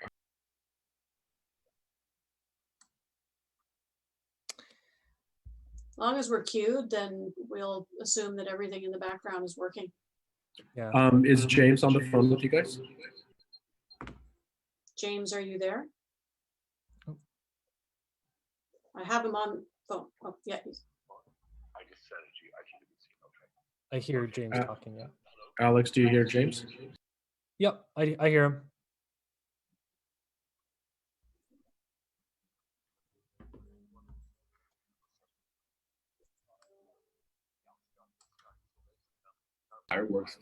[SPEAKER 6] As long as we're queued, then we'll assume that everything in the background is working.
[SPEAKER 3] yeah.
[SPEAKER 7] Is James on the phone with you guys?
[SPEAKER 6] James, are you there? I have him on phone. Oh, yeah.
[SPEAKER 3] I hear James talking. Yeah.
[SPEAKER 7] Alex, do you hear James?
[SPEAKER 3] Yep, I hear him.
[SPEAKER 10] Fireworks.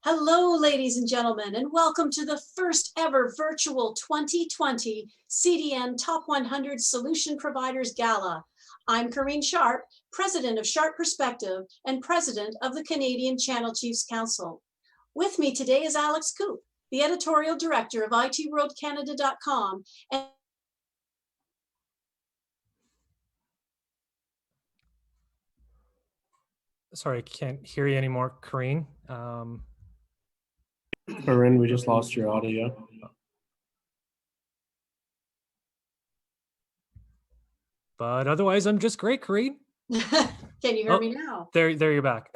[SPEAKER 6] Hello, ladies and gentlemen, and welcome to the first ever virtual 2020 CDN Top 100 Solution Providers Gala. I'm Karine Sharp, President of Sharp Perspective and President of the Canadian Channel Chiefs Council. With me today is Alex Coop, the Editorial Director of ITWorldCanada.com and
[SPEAKER 3] Sorry, I can't hear you anymore, Karine.
[SPEAKER 7] Corinne, we just lost your audio.
[SPEAKER 3] But otherwise, I'm just great, Karine.
[SPEAKER 6] Can you hear
[SPEAKER 3] Oh,
[SPEAKER 6] me now?
[SPEAKER 3] there you're back.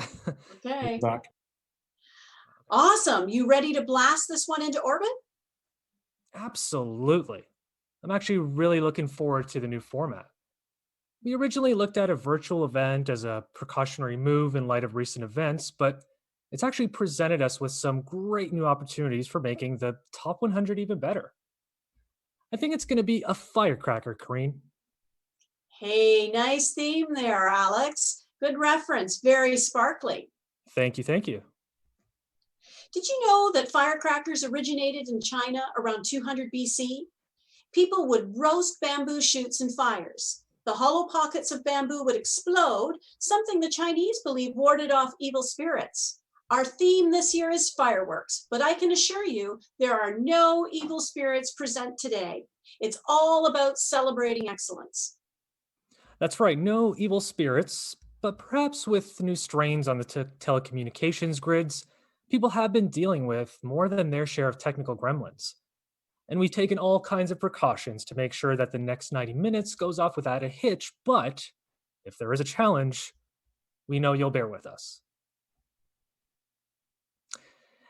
[SPEAKER 6] Okay.
[SPEAKER 7] Back.
[SPEAKER 6] Awesome. You ready to blast this one into orbit?
[SPEAKER 3] Absolutely. I'm actually really looking forward to the new format. We originally looked at a virtual event as a precautionary move in light of recent events, but it's actually presented us with some great new opportunities for making the top 100 even better. I think it's going to be a firecracker, Kareen.
[SPEAKER 6] Hey, nice theme there, Alex. Good reference. Very sparkly.
[SPEAKER 3] Thank you, thank you.
[SPEAKER 6] Did you know that firecrackers originated in China around 200 BC? People would roast bamboo shoots in fires. The hollow pockets of bamboo would explode, something the Chinese believe warded off evil spirits. Our theme this year is fireworks, but I can assure you there are no evil spirits present today. It's all about celebrating excellence.
[SPEAKER 3] That's right, no evil spirits, but perhaps with new strains on the telecommunications grids, people have been dealing with more than their share of technical gremlins. And we've taken all kinds of precautions to make sure that the next 90 minutes goes off without a hitch, but if there is a challenge, we know you'll bear with us.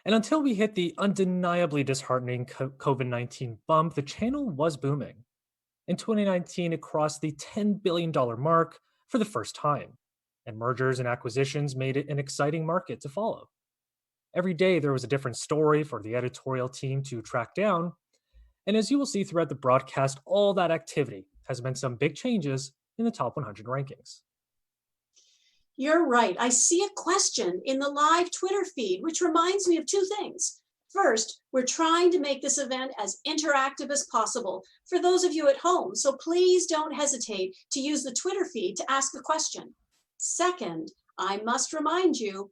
[SPEAKER 3] And until we hit the undeniably disheartening COVID 19 bump, the channel was booming. In 2019, it crossed the $10 billion mark for the first time, and mergers and acquisitions made it an exciting market to follow. Every day, there was a different story for the editorial team to track down, and as you will see throughout the broadcast, all that activity has meant some big changes in the top 100 rankings.
[SPEAKER 6] You're right. I see a question in the live Twitter feed, which reminds me of two things. First, we're trying to make this event as interactive as possible for those of you at home, so please don't hesitate to use the Twitter feed to ask a question. Second, I must remind you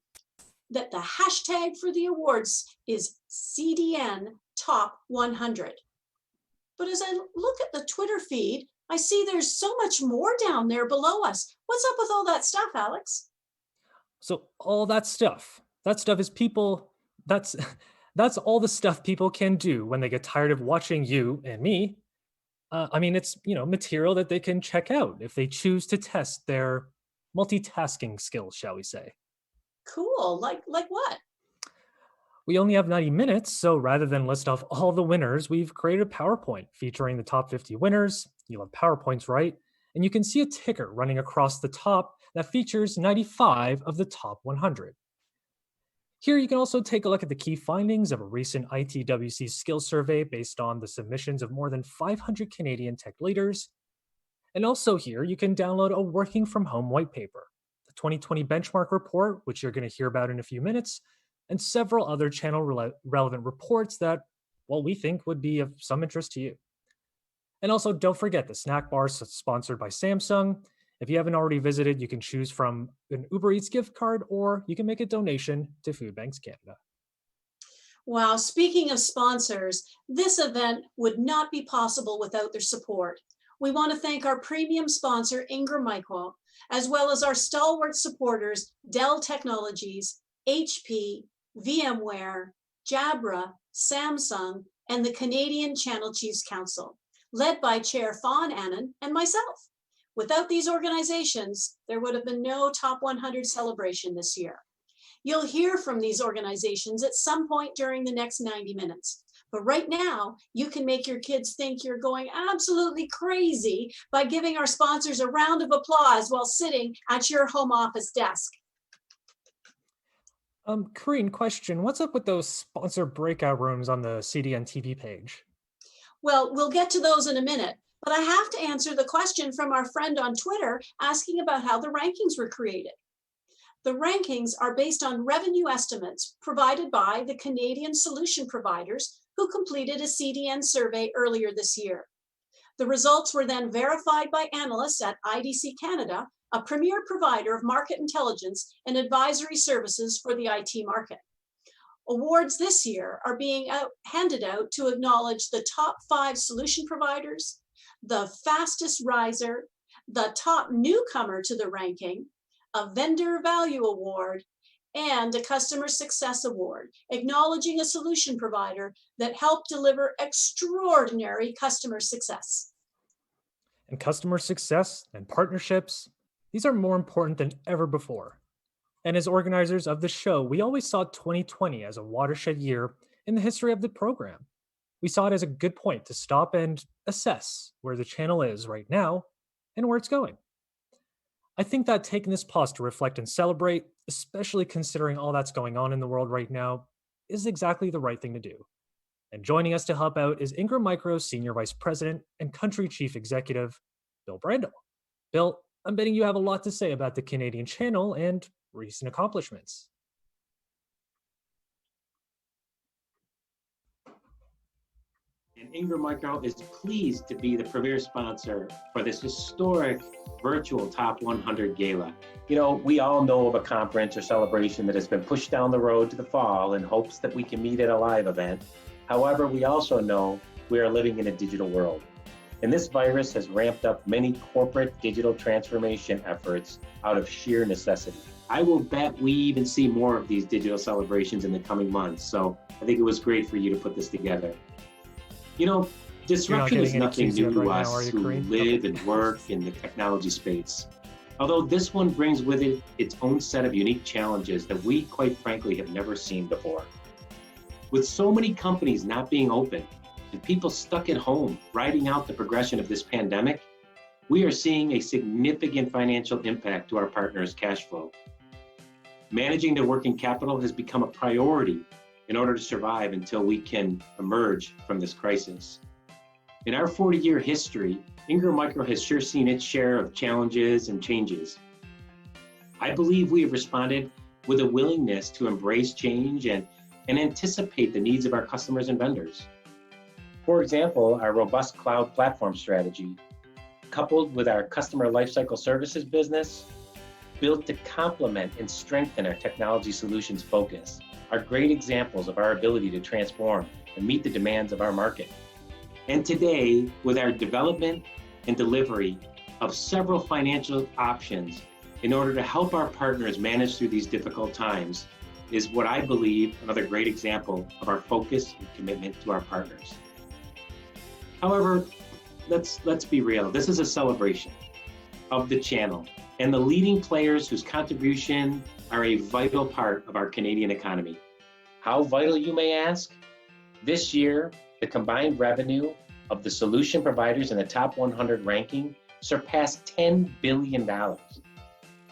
[SPEAKER 6] that the hashtag for the awards is CDN Top 100. But as I look at the Twitter feed, I see there's so much more down there below us. What's up with all that stuff, Alex?
[SPEAKER 3] So all that stuff is people, that's that's all the stuff people can do when they get tired of watching you and me. It's material that they can check out if they choose to test their multitasking skills, shall we say.
[SPEAKER 6] Cool. Like what?
[SPEAKER 3] We only have 90 minutes, so rather than list off all the winners, we've created a PowerPoint featuring the top 50 winners. You'll have PowerPoints, right? And you can see a ticker running across the top that features 95 of the top 100. Here you can also take a look at the key findings of a recent ITWC skills survey based on the submissions of more than 500 Canadian tech leaders. And also here you can download a working from home white paper, the 2020 benchmark report, which you're going to hear about in a few minutes, and several other channel relevant reports that, well, we think would be of some interest to you. And also don't forget the snack bar sponsored by Samsung. If you haven't already visited, you can choose from an Uber Eats gift card or you can make a donation to Food Banks Canada.
[SPEAKER 6] Wow, speaking of sponsors, this event would not be possible without their support. We want to thank our premium sponsor, Ingram Micro, as well as our stalwart supporters, Dell Technologies, HP, VMware, Jabra, Samsung, and the Canadian Channel Chiefs Council, led by Chair Fawn Annan and myself. Without these organizations, there would have been no Top 100 celebration this year. You'll hear from these organizations at some point during the next 90 minutes. But right now, you can make your kids think you're going absolutely crazy by giving our sponsors a round of applause while sitting at your home office desk.
[SPEAKER 3] Kareen, question. What's up with those sponsor breakout rooms on the CDN TV page?
[SPEAKER 6] Well, we'll get to those in a minute, but I have to answer the question from our friend on Twitter asking about how the rankings were created. The rankings are based on revenue estimates provided by the Canadian solution providers who completed a CDN survey earlier this year. The results were then verified by analysts at IDC Canada, a premier provider of market intelligence and advisory services for the IT market. Awards this year are being handed out to acknowledge the top 5 solution providers, the fastest riser, the top newcomer to the ranking, a vendor value award, and a customer success award, acknowledging a solution provider that helped deliver extraordinary customer success.
[SPEAKER 3] And customer success and partnerships, These are more important than ever before. And as organizers of the show, we always saw 2020 as a watershed year in the history of the program. We saw it as a good point to stop and assess where the channel is right now and where it's going. I think that taking this pause to reflect and celebrate, especially considering all that's going on in the world right now, is exactly the right thing to do. And joining us to help out is Ingram Micro's Senior Vice President and Country Chief Executive, Bill Brandel. Bill, I'm betting you have a lot to say about the Canadian channel and recent accomplishments.
[SPEAKER 2] And Ingram Micro is pleased to be the premier sponsor for this historic virtual Top 100 Gala. You know, we all know of a conference or celebration that has been pushed down the road to the fall in hopes that we can meet at a live event. However, we also know we are living in a digital world. And this virus has ramped up many corporate digital transformation efforts out of sheer necessity. I will bet we even see more of these digital celebrations in the coming months. So I think it was great for you to put this together. You know, disruption is nothing new to us who live and work in the technology space. Although this one brings with it its own set of unique challenges that we, quite frankly, have never seen before. With so many companies not being open and people stuck at home riding out the progression of this pandemic, we are seeing a significant financial impact to our partners' cash flow. Managing their working capital has become a priority in order to survive until we can emerge from this crisis. In our 40-year history, Ingram Micro has sure seen its share of challenges and changes. I believe we have responded with a willingness to embrace change and anticipate the needs of our customers and vendors. For example, our robust cloud platform strategy, coupled with our customer lifecycle services business, built to complement and strengthen our technology solutions focus, are great examples of our ability to transform and meet the demands of our market. And today, with our development and delivery of several financial options in order to help our partners manage through these difficult times, is what I believe another great example of our focus and commitment to our partners. However, let's be real. This is a celebration of the channel and the leading players whose contribution are a vital part of our Canadian economy. How vital, you may ask? This year, the combined revenue of the solution providers in the top 100 ranking surpassed $10 billion.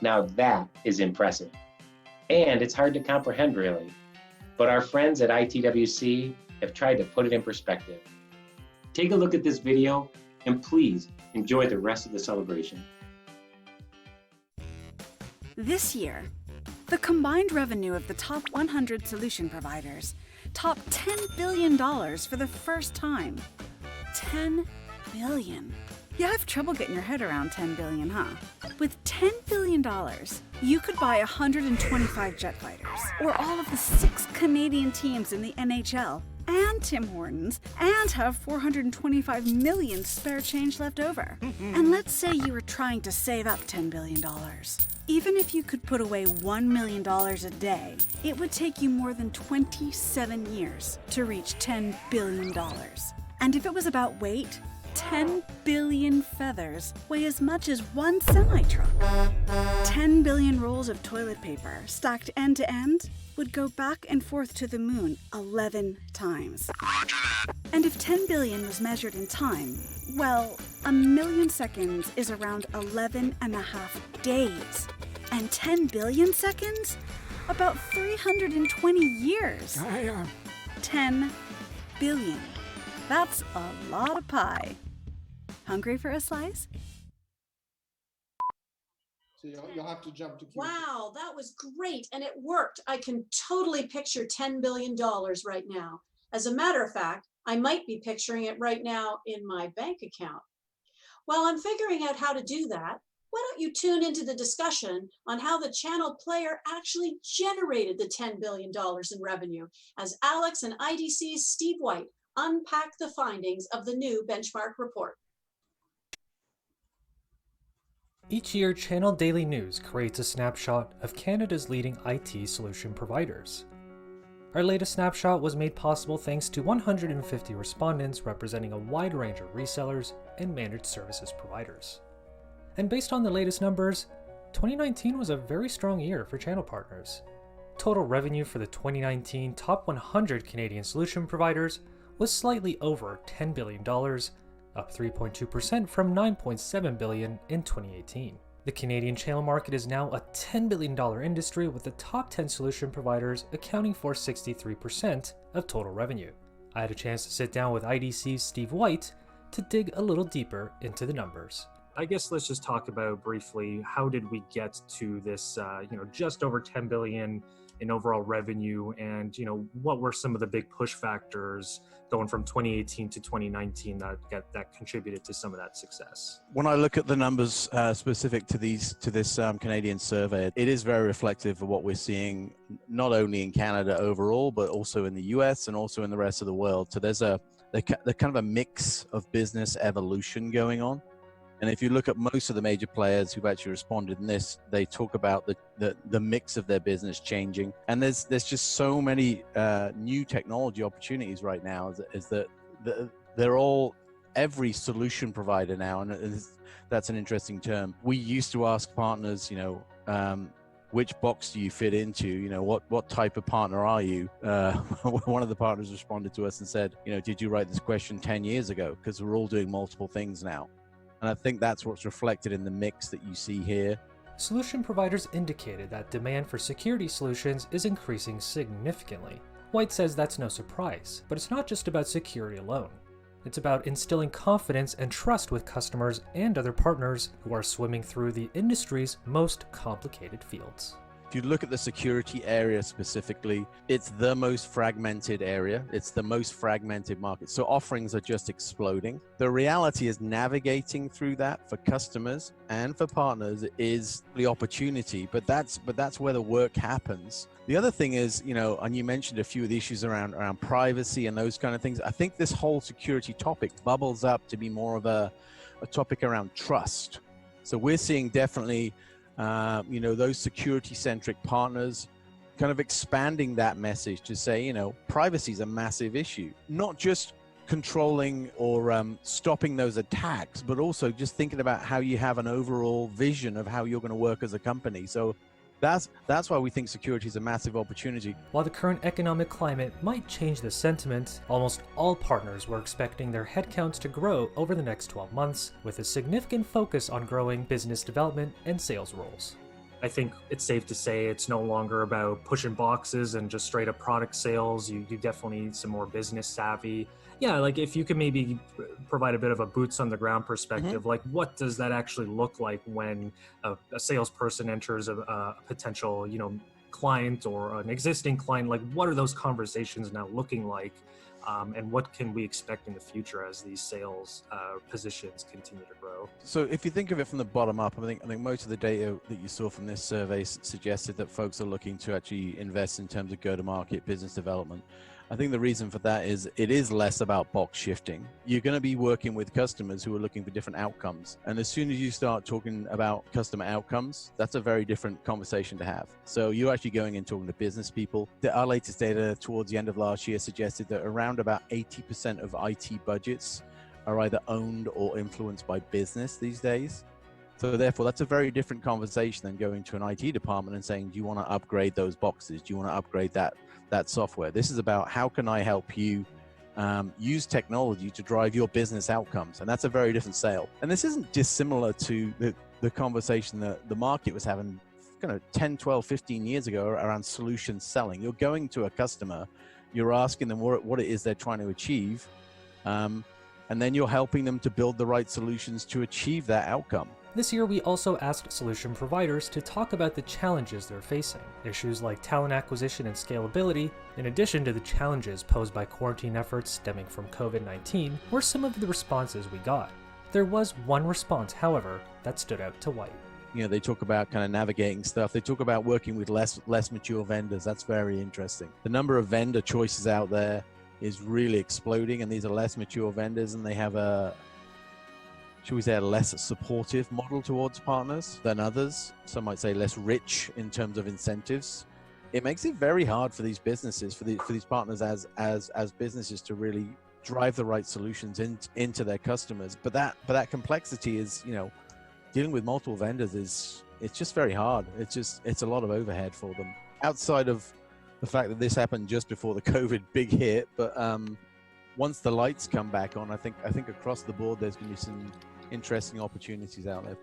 [SPEAKER 2] Now that is impressive. And it's hard to comprehend, really. But our friends at ITWC have tried to put it in perspective. Take a look at this video and please enjoy the rest of the celebration.
[SPEAKER 12] This year, the combined revenue of the top 100 solution providers topped $10 billion for the first time. $10 billion. You have trouble getting your head around $10 billion, huh? With $10 billion, you could buy 125 jet fighters, or all of the 6 Canadian teams in the NHL, and Tim Hortons, and have 425 million spare change left over. And let's say you were trying to save up $10 billion. Even if you could put away $1 million a day, it would take you more than 27 years to reach $10 billion. And if it was about weight, 10 billion feathers weigh as much as one semi-truck. 10 billion rolls of toilet paper, stacked end to end, would go back and forth to the moon 11 times. And if 10 billion was measured in time, well, a million seconds is around 11 and a half days. And 10 billion seconds? About 320 years. 10 billion. That's a lot of pie. Hungry for a slice?
[SPEAKER 13] So you'll have to jump to Q.
[SPEAKER 6] Wow, that was great, and it worked. I can totally picture $10 billion right now. As a matter of fact, I might be picturing it right now in my bank account. While I'm figuring out how to do that, why don't you tune into the discussion on how the channel player actually generated the $10 billion in revenue, as Alex and IDC's Steve White unpack the findings of the new benchmark report.
[SPEAKER 3] Each year, Channel Daily News creates a snapshot of Canada's leading IT solution providers. Our latest snapshot was made possible thanks to 150 respondents representing a wide range of resellers and managed services providers. And based on the latest numbers, 2019 was a very strong year for channel partners. Total revenue for the 2019 top 100 Canadian solution providers was slightly over $10 billion, up 3.2% from $9.7 billion in 2018. The Canadian channel market is now a $10 billion industry, with the top 10 solution providers accounting for 63% of total revenue. I had a chance to sit down with IDC's Steve White to dig a little deeper into the numbers. I guess let's just talk about briefly, how did we get to this, just over 10 billion in overall revenue, and what were some of the big push factors going from 2018 to 2019 that contributed to some of that success?
[SPEAKER 14] When I look at the numbers specific to this Canadian survey, it is very reflective of what we're seeing not only in Canada overall, but also in the US and also in the rest of the world. So there's kind of a mix of business evolution going on. And if you look at most of the major players who've actually responded in this, they talk about the mix of their business changing. And there's just so many new technology opportunities right now, is that they're all, every solution provider now, and that's an interesting term. We used to ask partners, which box do you fit into? What type of partner are you? One of the partners responded to us and said, did you write this question 10 years ago? Because we're all doing multiple things now. And I think that's what's reflected in the mix that you see here.
[SPEAKER 3] Solution providers indicated that demand for security solutions is increasing significantly. White says that's no surprise, but it's not just about security alone. It's about instilling confidence and trust with customers and other partners who are swimming through the industry's most complicated fields.
[SPEAKER 14] If you look at the security area specifically, it's the most fragmented area. It's the most fragmented market. So offerings are just exploding. The reality is navigating through that for customers and for partners is the opportunity, but that's where the work happens. The other thing is, and you mentioned a few of the issues around privacy and those kind of things. I think this whole security topic bubbles up to be more of a topic around trust. So we're seeing definitely those security-centric partners kind of expanding that message to say, privacy is a massive issue. Not just controlling or stopping those attacks, but also just thinking about how you have an overall vision of how you're going to work as a company. So that's why we think security is a massive opportunity.
[SPEAKER 3] While the current economic climate might change the sentiment, almost all partners were expecting their headcounts to grow over the next 12 months, with a significant focus on growing business development and sales roles. I think it's safe to say it's no longer about pushing boxes and just straight up product sales. You definitely need some more business savvy. Yeah, like if you could maybe provide a bit of a boots on the ground perspective, like what does that actually look like when a salesperson enters a potential, client or an existing client? Like what are those conversations now looking like? And what can we expect in the future as these sales positions continue to grow?
[SPEAKER 14] So if you think of it from the bottom up, I think most of the data that you saw from this survey suggested that folks are looking to actually invest in terms of go-to-market business development. I think the reason for that is it is less about box shifting. You're going to be working with customers who are looking for different outcomes. And as soon as you start talking about customer outcomes, that's a very different conversation to have. So you're actually going and talking to business people. Our latest data towards the end of last year suggested that around about 80% of IT budgets are either owned or influenced by business these days. So therefore, that's a very different conversation than going to an IT department and saying, do you want to upgrade those boxes? Do you want to upgrade that software? This is about how can I help you use technology to drive your business outcomes? And that's a very different sale. And this isn't dissimilar to the conversation that the market was having kind of 10, 12, 15 years ago around solution selling. You're going to a customer, you're asking them what it is they're trying to achieve, and then you're helping them to build the right solutions to achieve that outcome.
[SPEAKER 3] This year, we also asked solution providers to talk about the challenges they're facing. Issues like talent acquisition and scalability, in addition to the challenges posed by quarantine efforts stemming from COVID-19, were some of the responses we got. There was one response, however, that stood out to White.
[SPEAKER 14] They talk about kind of navigating stuff. They talk about working with less mature vendors. That's very interesting. The number of vendor choices out there is really exploding, and these are less mature vendors, and they have a less supportive model towards partners than others. Some might say less rich in terms of incentives. It makes it very hard for these businesses, for these partners as businesses to really drive the right solutions into their customers. But that complexity is, dealing with multiple vendors it's just very hard. It's a lot of overhead for them. Outside of the fact that this happened just before the COVID big hit, but once the lights come back on, I think across the board there's going to be some interesting opportunities out there.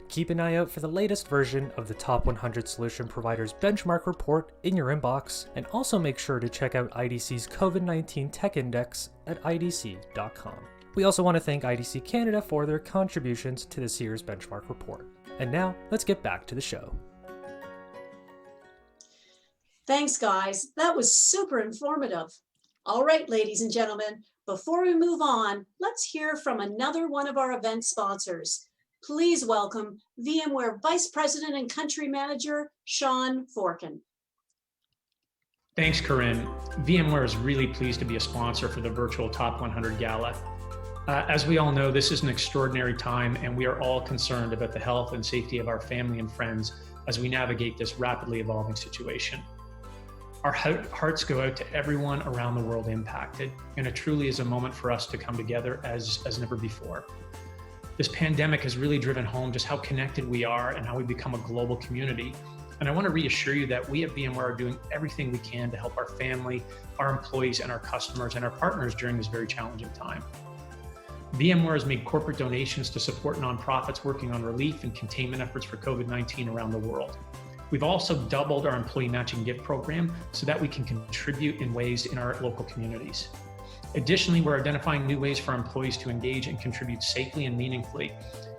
[SPEAKER 3] Keep an eye out for the latest version of the Top 100 Solution Providers Benchmark Report in your inbox, and also make sure to check out IDC's COVID-19 Tech Index at idc.com. We also want to thank IDC Canada for their contributions to this year's benchmark report. And now, let's get back to the show.
[SPEAKER 6] Thanks, guys. That was super informative. All right, ladies and gentlemen, before we move on, let's hear from another one of our event sponsors. Please welcome VMware Vice President and Country Manager, Sean Forkin.
[SPEAKER 15] Thanks, Corinne. VMware is really pleased to be a sponsor for the virtual Top 100 Gala. As we all know, this is an extraordinary time, and we are all concerned about the health and safety of our family and friends as we navigate this rapidly evolving situation. Our hearts go out to everyone around the world impacted, and it truly is a moment for us to come together as never before. This pandemic has really driven home just how connected we are and how we become a global community. And I want to reassure you that we at VMware are doing everything we can to help our family, our employees, and our customers and our partners during this very challenging time. VMware has made corporate donations to support nonprofits working on relief and containment efforts for COVID-19 around the world. We've also doubled our employee matching gift program so that we can contribute in ways in our local communities. Additionally, we're identifying new ways for our employees to engage and contribute safely and meaningfully.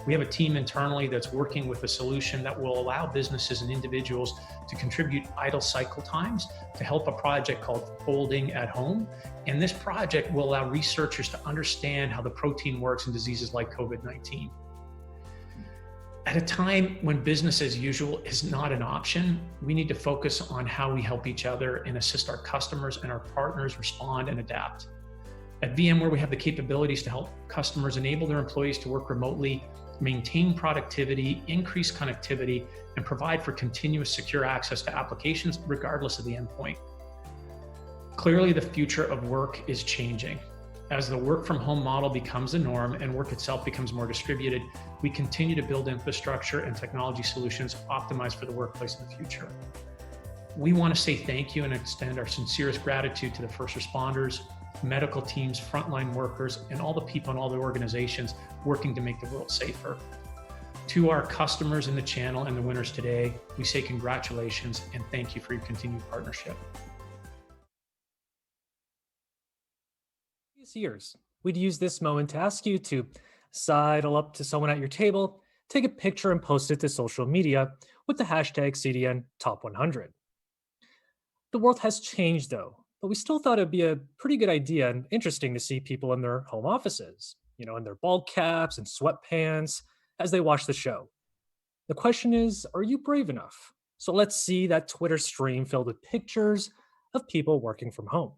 [SPEAKER 15] We have a team internally that's working with a solution that will allow businesses and individuals to contribute idle cycle times to help a project called Folding at Home. And this project will allow researchers to understand how the protein works in diseases like COVID-19. At a time when business as usual is not an option, we need to focus on how we help each other and assist our customers and our partners respond and adapt. At VMware, we have the capabilities to help customers enable their employees to work remotely, maintain productivity, increase connectivity, and provide for continuous secure access to applications regardless of the endpoint. Clearly, the future of work is changing. As the work from home model becomes the norm and work itself becomes more distributed, we continue to build infrastructure and technology solutions optimized for the workplace in the future. We want to say thank you and extend our sincerest gratitude to the first responders, medical teams, frontline workers, and all the people in all the organizations working to make the world safer. To our customers in the channel and the winners today, we say congratulations and thank you for your continued partnership.
[SPEAKER 3] Previous years, we'd use this moment to ask you to sidle up to someone at your table, take a picture and post it to social media with the hashtag CDN Top 100. The world has changed though, but we still thought it'd be a pretty good idea and interesting to see people in their home offices, in their bald caps and sweatpants as they watch the show. The question is, are you brave enough? So let's see that Twitter stream filled with pictures of people working from home.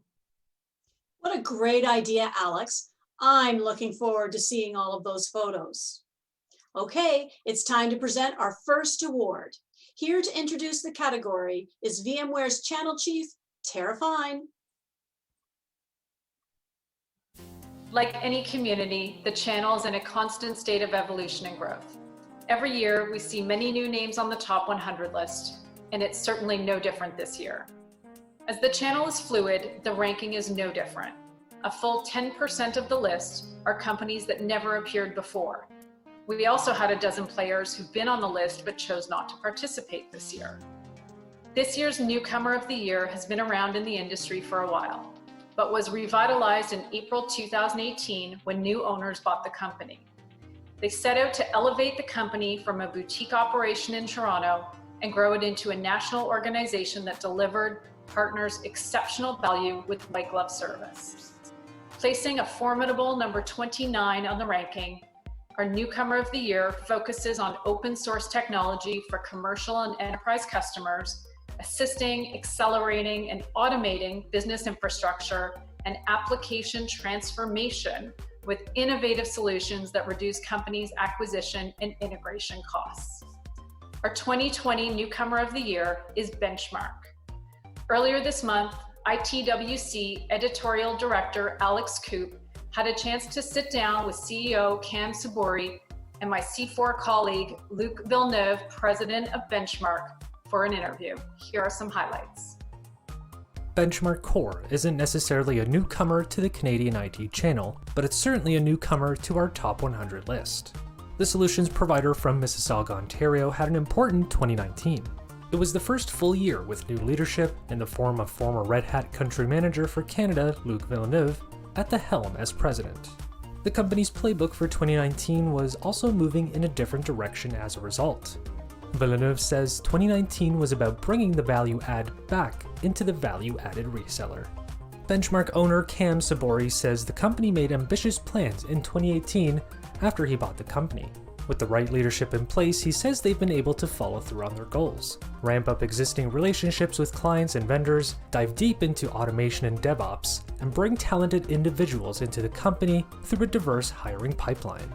[SPEAKER 6] What a great idea, Alex. I'm looking forward to seeing all of those photos. Okay, it's time to present our first award. Here to introduce the category is VMware's Channel Chief, Tara Fine.
[SPEAKER 1] Like any community, the channel is in a constant state of evolution and growth. Every year, we see many new names on the top 100 list, and it's certainly no different this year. As the channel is fluid, the ranking is no different. A full 10% of the list are companies that never appeared before. We also had a dozen players who've been on the list but chose not to participate this year. This year's Newcomer of the Year has been around in the industry for a while, but was revitalized in April 2018 when new owners bought the company. They set out to elevate the company from a boutique operation in Toronto and grow it into a national organization that delivered partners exceptional value with white glove service. Placing a formidable number 29 on the ranking, our Newcomer of the Year focuses on open source technology for commercial and enterprise customers, assisting, accelerating, and automating business infrastructure and application transformation with innovative solutions that reduce companies' acquisition and integration costs. Our 2020 Newcomer of the Year is Benchmark. Earlier this month, ITWC Editorial Director Alex Coop had a chance to sit down with CEO Cam Saburi and my C4 colleague, Luc Villeneuve, president of Benchmark, for an interview. Here are some highlights.
[SPEAKER 3] Benchmark Core isn't necessarily a newcomer to the Canadian IT channel, but it's certainly a newcomer to our top 100 list. The solutions provider from Mississauga, Ontario had an important 2019. It was the first full year with new leadership in the form of former Red Hat country manager for Canada, Luc Villeneuve, at the helm as president. The company's playbook for 2019 was also moving in a different direction as a result. Villeneuve says 2019 was about bringing the value add back into the value-added reseller. Benchmark owner Cam Sabori says the company made ambitious plans in 2018 after he bought the company. With the right leadership in place, he says they've been able to follow through on their goals, ramp up existing relationships with clients and vendors, dive deep into automation and DevOps, and bring talented individuals into the company through a diverse hiring pipeline.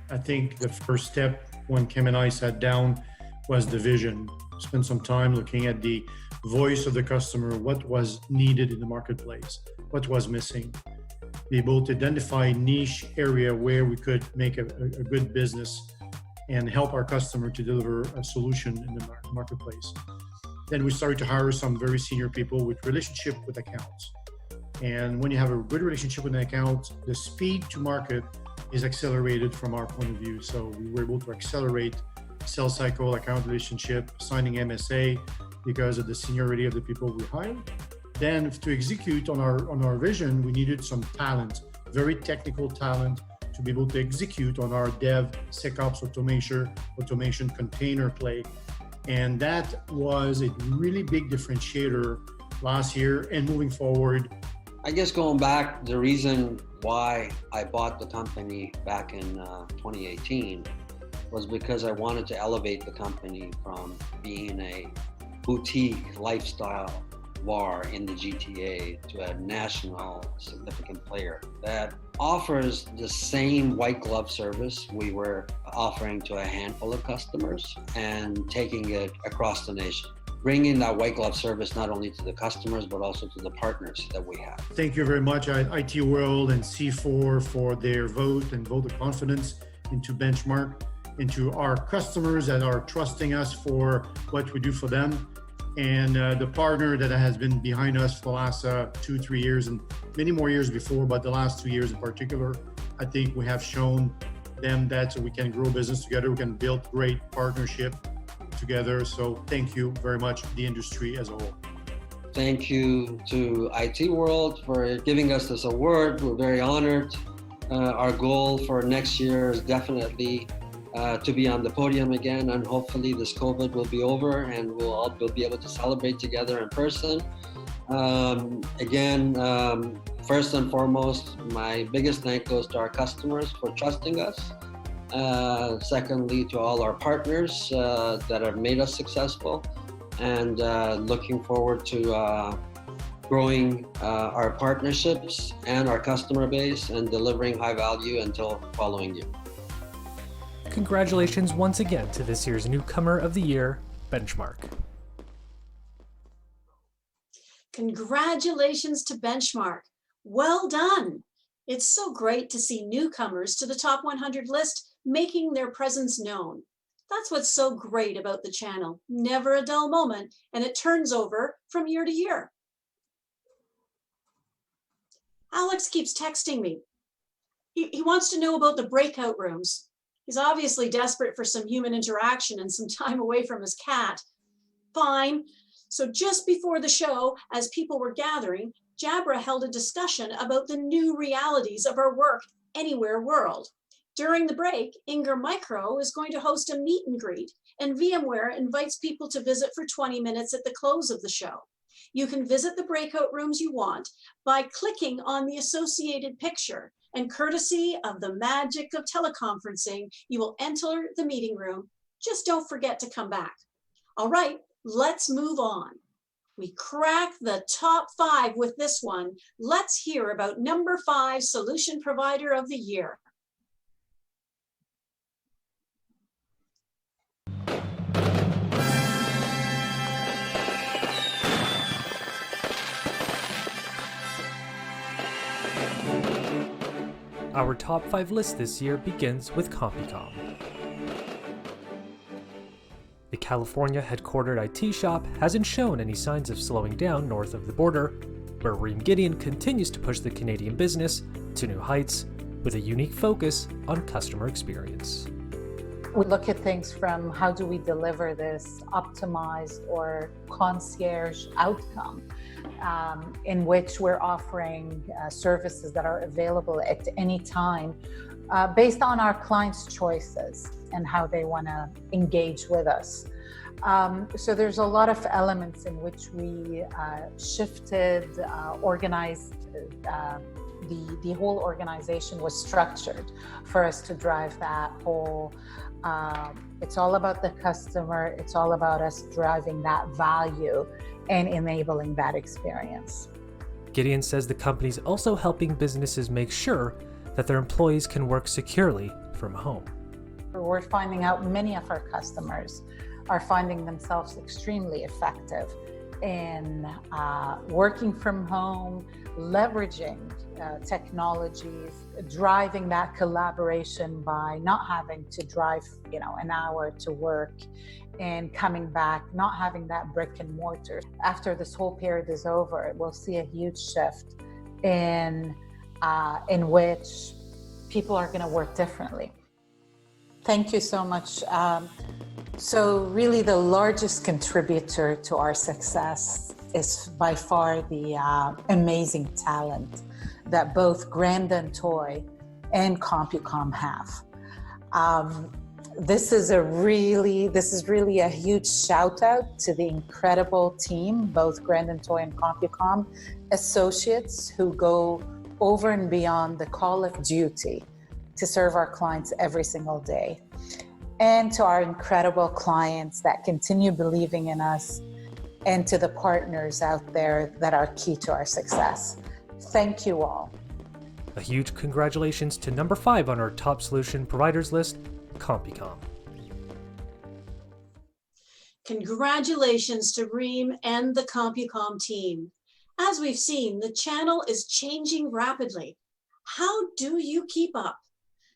[SPEAKER 16] I think the first step when Kim and I sat down was the vision. Spend some time looking at the voice of the customer, what was needed in the marketplace, what was missing. Be able to identify niche area where we could make a good business and help our customer to deliver a solution in the marketplace. Then we started to hire some very senior people with relationship with accounts. And when you have a good relationship with an account, the speed to market is accelerated from our point of view. So we were able to accelerate sales cycle, account relationship, signing MSA because of the seniority of the people we hired. Then to execute on our vision, we needed some talent, very technical talent to be able to execute on our DevSecOps automation container play. And that was a really big differentiator last year and moving forward.
[SPEAKER 17] I guess going back, the reason why I bought the company back in 2018 was because I wanted to elevate the company from being a boutique lifestyle VAR in the GTA to a national significant player that offers the same white glove service we were offering to a handful of customers and taking it across the nation. Bringing that white glove service not only to the customers, but also to the partners that we have.
[SPEAKER 16] Thank you very much, IT World and C4 for their vote and vote of confidence into Benchmark, into our customers that are trusting us for what we do for them, and the partner that has been behind us for the last 2-3 years and many more years before, but the last 2 years in particular. I think we have shown them that we can grow business together, we can build great partnership together. So thank you very much, the industry as a whole.
[SPEAKER 17] Thank you to IT World for giving us this award. We're very honored. Our goal for next year is definitely to be on the podium again, and hopefully this COVID will be over and we'll all be able to celebrate together in person. First and foremost, my biggest thank goes to our customers for trusting us. Secondly, to all our partners that have made us successful, and looking forward to growing our partnerships and our customer base and delivering high value until following you.
[SPEAKER 3] Congratulations once again to this year's newcomer of the year, Benchmark.
[SPEAKER 6] Congratulations to Benchmark. Well done. It's so great to see newcomers to the top 100 list making their presence known. That's what's so great about the channel. Never a dull moment, and it turns over from year to year. Alex keeps texting me. He wants to know about the breakout rooms. He's obviously desperate for some human interaction and some time away from his cat. Fine. So just before the show, as people were gathering, Jabra held a discussion about the new realities of our work anywhere world. During the break, Inger Micro is going to host a meet and greet, and VMware invites people to visit for 20 minutes at the close of the show. You can visit the breakout rooms you want by clicking on the associated picture, and courtesy of the magic of teleconferencing, you will enter the meeting room. Just don't forget to come back. All right, let's move on. We cracked the top 5 with this one. Let's hear about number 5 Solution Provider of the Year.
[SPEAKER 3] Our top 5 list this year begins with CompuCom. The California headquartered IT shop hasn't shown any signs of slowing down north of the border, where Reem Gideon continues to push the Canadian business to new heights with a unique focus on customer experience.
[SPEAKER 18] We look at things from how do we deliver this optimized or concierge outcome in which we're offering services that are available at any time based on our clients' choices and how they want to engage with us. So there's a lot of elements in which we shifted, organized, the whole organization was structured for us to drive that whole, it's all about the customer, it's all about us driving that value and enabling that experience.
[SPEAKER 3] Gideon says the company's also helping businesses make sure that their employees can work securely from home.
[SPEAKER 18] We're finding out many of our customers are finding themselves extremely effective in working from home, leveraging technologies, driving that collaboration by not having to drive, an hour to work and coming back, not having that brick and mortar. After this whole period is over, we'll see a huge shift in which people are going to work differently. Thank you so much. So really the largest contributor to our success is by far the amazing talent that both Grandin Toy and CompuCom have. This is really a huge shout out to the incredible team, both Grandin Toy and CompuCom associates who go over and beyond the call of duty to serve our clients every single day. And to our incredible clients that continue believing in us, and to the partners out there that are key to our success. Thank you all.
[SPEAKER 3] A huge congratulations to number 5 on our top solution providers list, CompuCom.
[SPEAKER 6] Congratulations to Reem and the CompuCom team. As we've seen, the channel is changing rapidly. How do you keep up?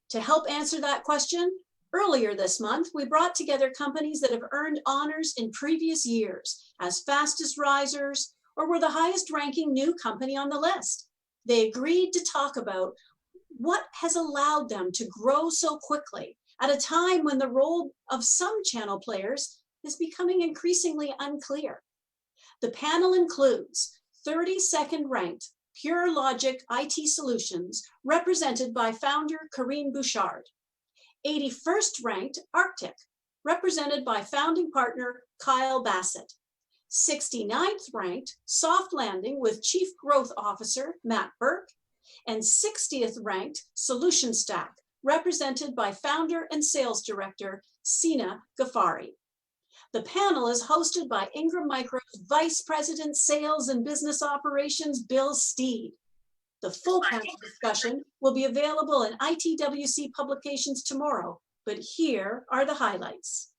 [SPEAKER 6] To help answer that question, earlier this month, we brought together companies that have earned honors in previous years as fastest risers or were the highest ranking new company on the list. They agreed to talk about what has allowed them to grow so quickly at a time when the role of some channel players is becoming increasingly unclear. The panel includes 32nd ranked Pure Logic IT Solutions, represented by founder Corinne Bouchard. 81st ranked Arctic, represented by founding partner Kyle Bassett. 69th ranked Soft Landing with Chief Growth Officer Matt Burke. And 60th ranked Solution Stack, represented by founder and sales director Sina Ghaffari. The panel is hosted by Ingram Micro's Vice President Sales and Business Operations, Bill Steed. The full panel discussion will be available in ITWC publications tomorrow, but here are the highlights.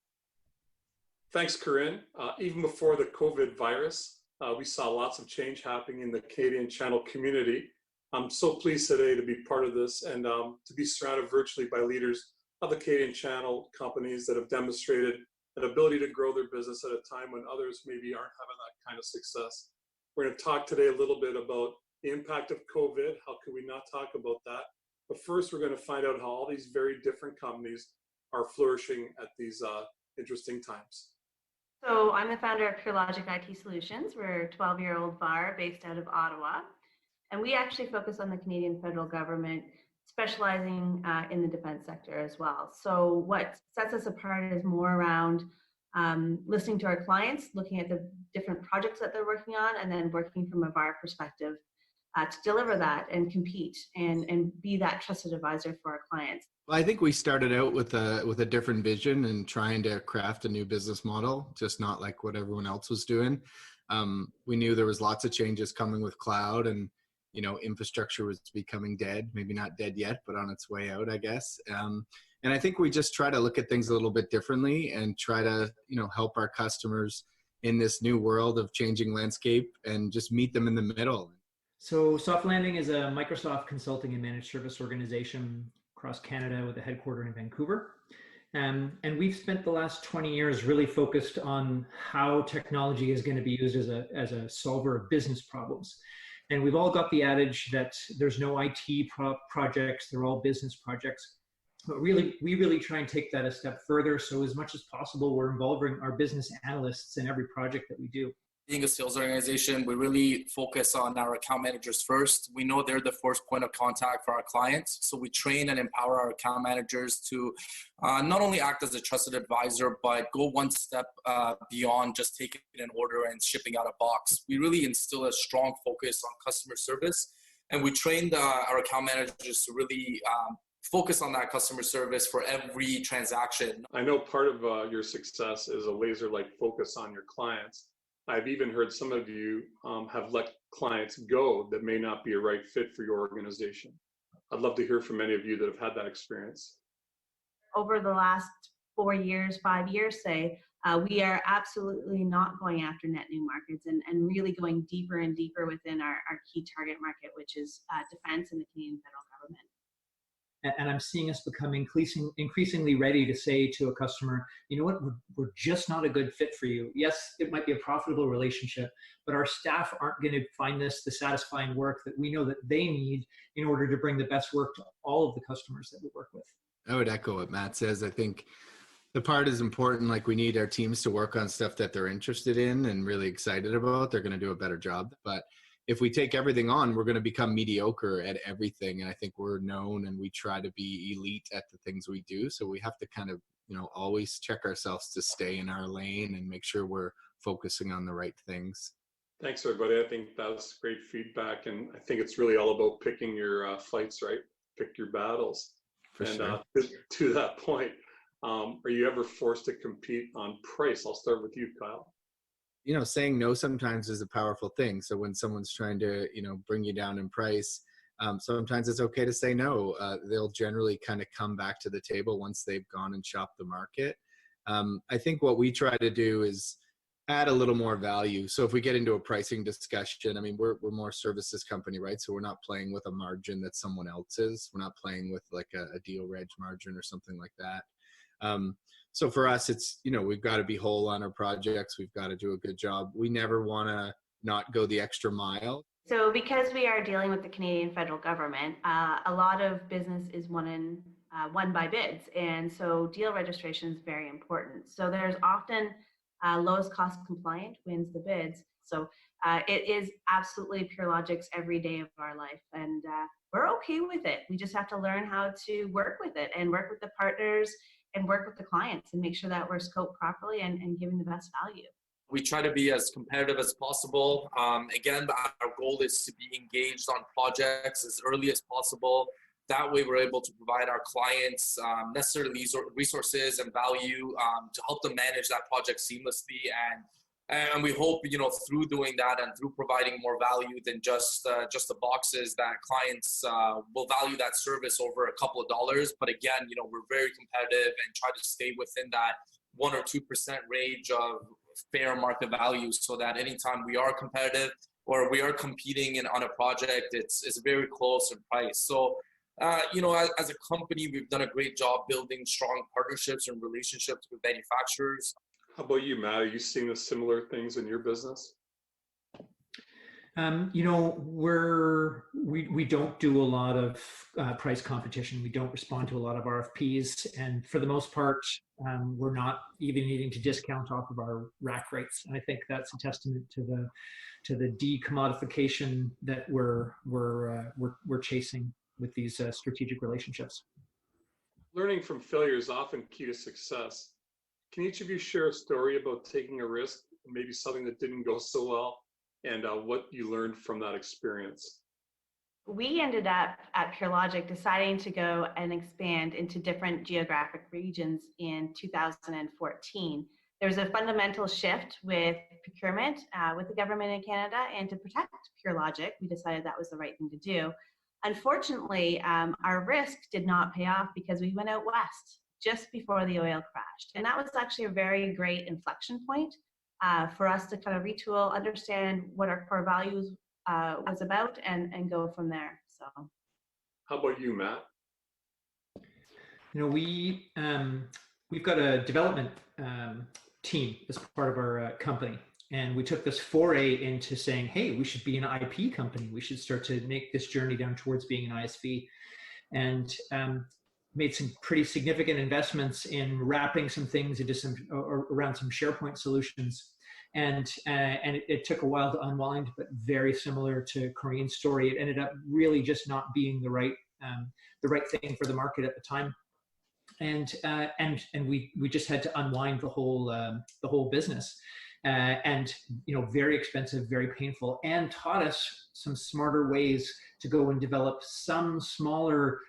[SPEAKER 19] Thanks, Corinne. Even before the COVID virus, we saw lots of change happening in the Canadian channel community. I'm so pleased today to be part of this and to be surrounded virtually by leaders of the Canadian channel companies that have demonstrated an ability to grow their business at a time when others maybe aren't having that kind of success. We're going to talk today a little bit about the impact of COVID. How can we not talk about that? But first, we're going to find out how all these very different companies are flourishing at these interesting times.
[SPEAKER 20] So I'm the founder of Pure Logic IT Solutions. We're a 12-year-old VAR based out of Ottawa. And we actually focus on the Canadian federal government, specializing in the defense sector as well. So what sets us apart is more around listening to our clients, looking at the different projects that they're working on, and then working from a VAR perspective to deliver that and compete and be that trusted advisor for our clients.
[SPEAKER 21] Well, I think we started out with a different vision and trying to craft a new business model, just not like what everyone else was doing. We knew there was lots of changes coming with cloud, and infrastructure was becoming dead, maybe not dead yet, but on its way out, I guess. And I think we just try to look at things a little bit differently and try to, help our customers in this new world of changing landscape and just meet them in the middle.
[SPEAKER 4] So Soft Landing is a Microsoft consulting and managed service organization across Canada with a headquarters in Vancouver. And we've spent the last 20 years really focused on how technology is going to be used as a solver of business problems. And we've all got the adage that there's no IT projects, they're all business projects. But really, we really try and take that a step further. So as much as possible, we're involving our business analysts in every project that we do.
[SPEAKER 22] Being a sales organization, we really focus on our account managers first. We know they're the first point of contact for our clients. So we train and empower our account managers to not only act as a trusted advisor, but go one step beyond just taking an order and shipping out a box. We really instill a strong focus on customer service. And we trained our account managers to really focus on that customer service for every transaction.
[SPEAKER 19] I know part of your success is a laser-like focus on your clients. I've even heard some of you have let clients go that may not be a right fit for your organization. I'd love to hear from any of you that have had that experience.
[SPEAKER 20] Over the last 4 years, 5 years, say, we are absolutely not going after net new markets and really going deeper and deeper within our key target market, which is defense and the Canadian federal government.
[SPEAKER 4] And I'm seeing us become increasingly ready to say to a customer, you know what, we're just not a good fit for you. Yes, it might be a profitable relationship, but our staff aren't going to find this the satisfying work that we know that they need in order to bring the best work to all of the customers that we work with.
[SPEAKER 21] I would echo what Matt says. I think the part is important. Like, we need our teams to work on stuff that they're interested in and really excited about. They're going to do a better job. But if we take everything on, we're going to become mediocre at everything. And I think we're known and we try to be elite at the things we do. So we have to kind of, always check ourselves to stay in our lane and make sure we're focusing on the right things.
[SPEAKER 19] Thanks, everybody. I think that's great feedback. And I think it's really all about picking your fights, right? Pick your battles.
[SPEAKER 21] For sure.
[SPEAKER 19] To that point, are you ever forced to compete on price? I'll start with you, Kyle.
[SPEAKER 21] Saying no sometimes is a powerful thing. So when someone's trying to, bring you down in price, sometimes it's okay to say no. They'll generally kind of come back to the table once they've gone and shopped the market. I think what we try to do is add a little more value. So if we get into a pricing discussion, we're more services company, right? So we're not playing with a margin that someone else is. We're not playing with like a deal reg margin or something like that. So for us, it's, we've got to be whole on our projects. We've got to do a good job. We never want to not go the extra mile.
[SPEAKER 20] So because we are dealing with the Canadian federal government, a lot of business is won by bids. And so deal registration is very important. So there's often lowest cost compliant wins the bids. So it is absolutely PureLogic's every day of our life. And we're okay with it. We just have to learn how to work with it and work with the partners and work with the clients and make sure that we're scoped properly and giving the best value.
[SPEAKER 22] We try to be as competitive as possible. Again, our goal is to be engaged on projects as early as possible. That way we're able to provide our clients necessary resources and value to help them manage that project seamlessly. And we hope, through doing that and through providing more value than just the boxes, that clients will value that service over a couple of dollars. But again, we're very competitive and try to stay within that 1 or 2% range of fair market value, so that anytime we are competitive or we are competing on a project, it's very close in price. So, as a company, we've done a great job building strong partnerships and relationships with manufacturers.
[SPEAKER 19] How about you, Matt? Are you seeing the similar things in your business?
[SPEAKER 4] We don't do a lot of price competition. We don't respond to a lot of RFPs, and for the most part, we're not even needing to discount off of our rack rates. And I think that's a testament to the decommodification that we're chasing with these strategic relationships.
[SPEAKER 19] Learning from failure is often key to success. Can each of you share a story about taking a risk, maybe something that didn't go so well, and what you learned from that experience?
[SPEAKER 20] We ended up at PureLogic deciding to go and expand into different geographic regions in 2014. There was a fundamental shift with procurement with the government in Canada, and to protect PureLogic, we decided that was the right thing to do. Unfortunately, our risk did not pay off because we went out west just before the oil crashed. And that was actually a very great inflection point for us to kind of retool, understand what our core values was about and go from there. So.
[SPEAKER 19] How about you, Matt?
[SPEAKER 4] You know, we've got a development team as part of our company, and we took this foray into saying, hey, we should be an IP company. We should start to make this journey down towards being an ISV, and made some pretty significant investments in wrapping some things into some around some SharePoint solutions. And it took a while to unwind, but very similar to Corinne's story, it ended up really just not being the right thing for the market at the time. And we just had to unwind the whole business, and very expensive, very painful, and taught us some smarter ways to go and develop some smaller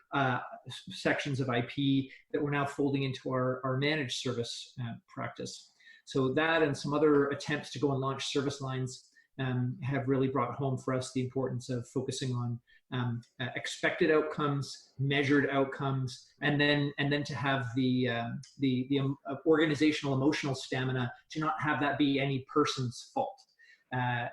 [SPEAKER 4] sections of IP that we're now folding into our managed service practice. So that and some other attempts to go and launch service lines have really brought home for us the importance of focusing on expected outcomes, measured outcomes, and then to have the organizational emotional stamina to not have that be any person's fault,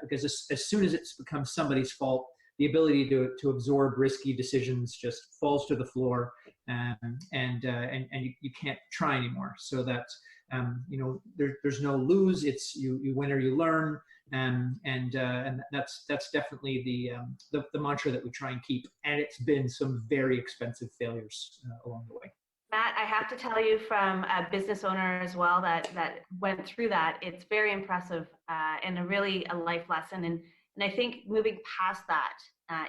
[SPEAKER 4] because as soon as it's become somebody's fault, the ability to absorb risky decisions just falls to the floor, and you can't try anymore. So that there's no lose. It's you win or you learn. And that's definitely the mantra that we try and keep, and it's been some very expensive failures along the way.
[SPEAKER 20] Matt, I have to tell you, from a business owner as well that went through that, it's very impressive and a life lesson. And I think moving past that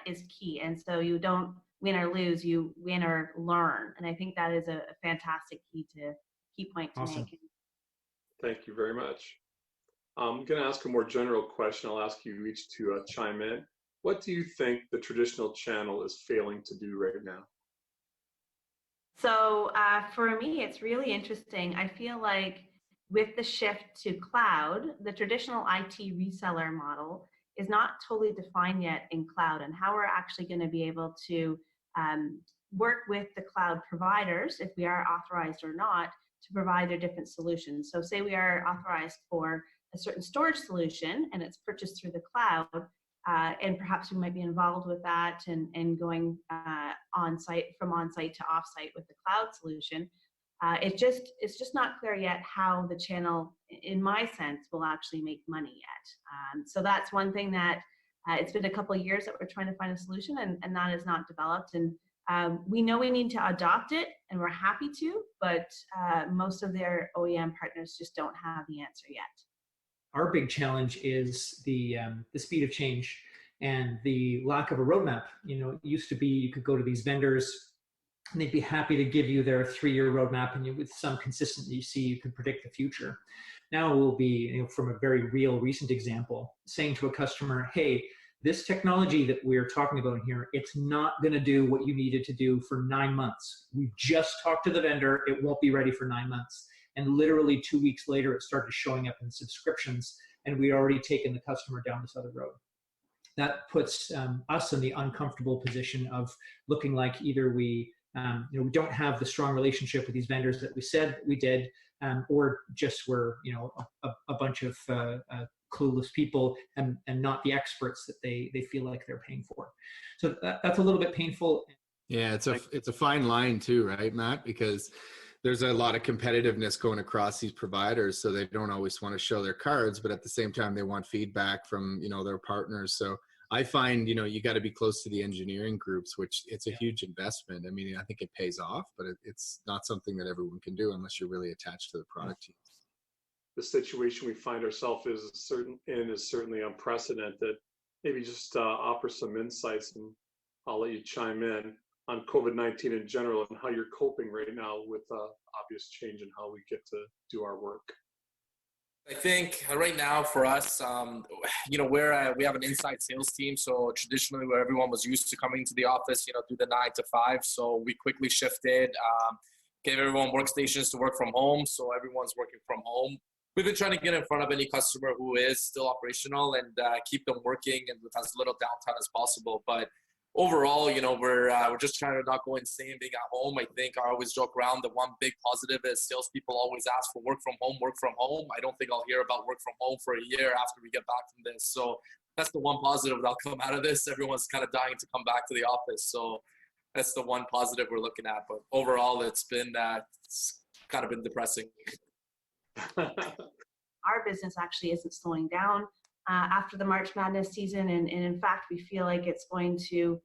[SPEAKER 20] is key. And so you don't win or lose, you win or learn. And I think that is a fantastic key point to
[SPEAKER 19] Awesome.
[SPEAKER 20] make.
[SPEAKER 19] Thank you very much. I'm going to ask a more general question. I'll ask you each to chime in. What do you think the traditional channel is failing to do right now?
[SPEAKER 20] So for me, it's really interesting. I feel like with the shift to cloud, the traditional IT reseller model is not totally defined yet in cloud, and how we're actually going to be able to work with the cloud providers, if we are authorized or not, to provide their different solutions. So say we are authorized for a certain storage solution and it's purchased through the cloud, and perhaps we might be involved with that and going from on-site to off-site with the cloud solution. It's just not clear yet how the channel, in my sense, will actually make money yet. So that's one thing that it's been a couple of years that we're trying to find a solution, and that is not developed. And we know we need to adopt it, and we're happy to, but most of their OEM partners just don't have the answer yet.
[SPEAKER 4] Our big challenge is the speed of change and the lack of a roadmap. It used to be you could go to these vendors and they'd be happy to give you their 3-year roadmap, and with some consistency, you could predict the future. Now it will be, from a very real, recent example, saying to a customer, hey, this technology that we're talking about here, it's not going to do what you needed to do for 9 months. We just talked to the vendor. It won't be ready for 9 months. And literally 2 weeks later, it started showing up in subscriptions, and we'd already taken the customer down this other road. That puts us in the uncomfortable position of looking like either we don't have the strong relationship with these vendors that we said we did, or just we're a bunch of clueless people and not the experts that they feel like they're paying for. So that's a little bit painful.
[SPEAKER 21] Yeah, it's a fine line too, right, Matt? Because there's a lot of competitiveness going across these providers, so they don't always want to show their cards, but at the same time they want feedback from their partners. So I find you got to be close to the engineering groups, which it's a huge investment. I mean, I think it pays off, but it's not something that everyone can do unless you're really attached to the product team.
[SPEAKER 19] The situation we find ourselves is certainly unprecedented. Maybe just offer some insights, and I'll let you chime in on COVID-19 in general and how you're coping right now with obvious change in how we get to do our work.
[SPEAKER 22] I think right now for us, we have an inside sales team. So traditionally, where everyone was used to coming to the office, do the 9 to 5. So we quickly shifted, gave everyone workstations to work from home. So everyone's working from home. We've been trying to get in front of any customer who is still operational and keep them working and with as little downtime as possible. But overall, we're just trying to not go insane being at home. I think I always joke around the one big positive is salespeople always ask for work from home. I don't think I'll hear about work from home for a year after we get back from this. So that's the one positive that'll come out of this. Everyone's kind of dying to come back to the office. So that's the one positive we're looking at. But overall, it's kind of been depressing.
[SPEAKER 20] Our business actually isn't slowing down after the March Madness season. And in fact, we feel like it's going to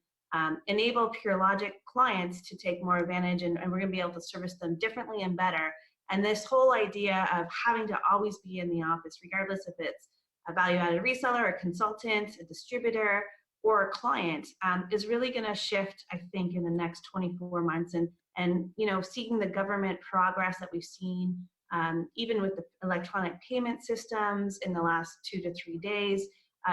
[SPEAKER 20] enable PureLogic clients to take more advantage, and we're going to be able to service them differently and better. And this whole idea of having to always be in the office, regardless if it's a value-added reseller, a consultant, a distributor, or a client, is really going to shift, I think, in the next 24 months. And you know, seeing the government progress that we've seen, even with the electronic payment systems in the last 2 to 3 days,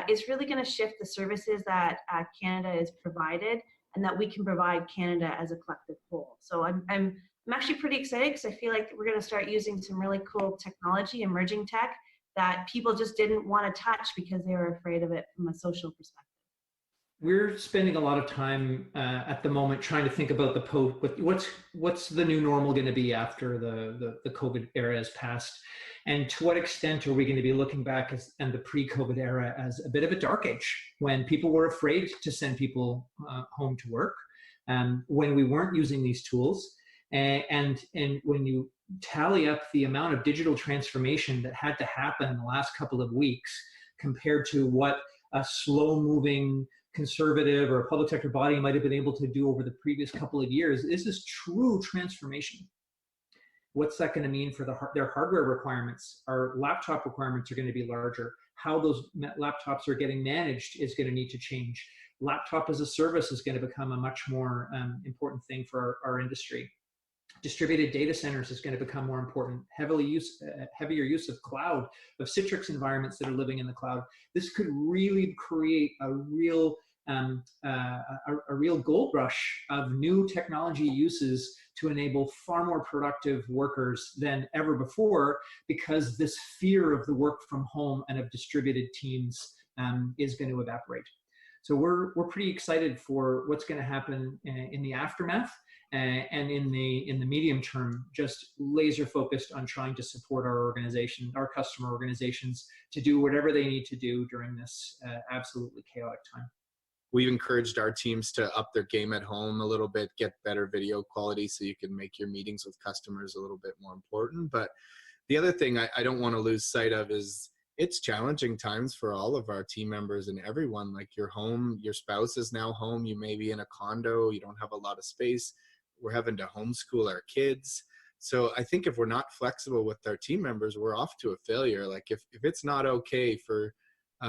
[SPEAKER 20] is really going to shift the services that Canada is provided, and that we can provide Canada as a collective whole. So I'm actually pretty excited, because I feel like we're going to start using some really cool technology, emerging tech, that people just didn't want to touch because they were afraid of it from a social perspective.
[SPEAKER 4] We're spending a lot of time at the moment trying to think about what's the new normal going to be after the COVID era has passed, and to what extent are we going to be looking back and the pre-COVID era as a bit of a dark age, when people were afraid to send people home to work, when we weren't using these tools, and when you tally up the amount of digital transformation that had to happen in the last couple of weeks compared to what a slow-moving conservative or a public sector body might have been able to do over the previous couple of years. This is true transformation. What's that going to mean for their hardware requirements? Our laptop requirements are going to be larger. How those laptops are getting managed is going to need to change. Laptop as a service is going to become a much more important thing for our industry. Distributed data centers is going to become more important. Heavier use of cloud, of Citrix environments that are living in the cloud. This could really create a real gold rush of new technology uses to enable far more productive workers than ever before, because this fear of the work from home and of distributed teams is going to evaporate. So we're pretty excited for what's going to happen in the aftermath. And in the medium term, just laser focused on trying to support our organization, our customer organizations, to do whatever they need to do during this absolutely chaotic time.
[SPEAKER 21] We've encouraged our teams to up their game at home a little bit, get better video quality so you can make your meetings with customers a little bit more important. But the other thing I don't want to lose sight of is it's challenging times for all of our team members and everyone. Like, you're home, your spouse is now home, you may be in a condo, you don't have a lot of space. We're having to homeschool our kids. So I think if we're not flexible with our team members, we're off to a failure. Like, if it's not okay for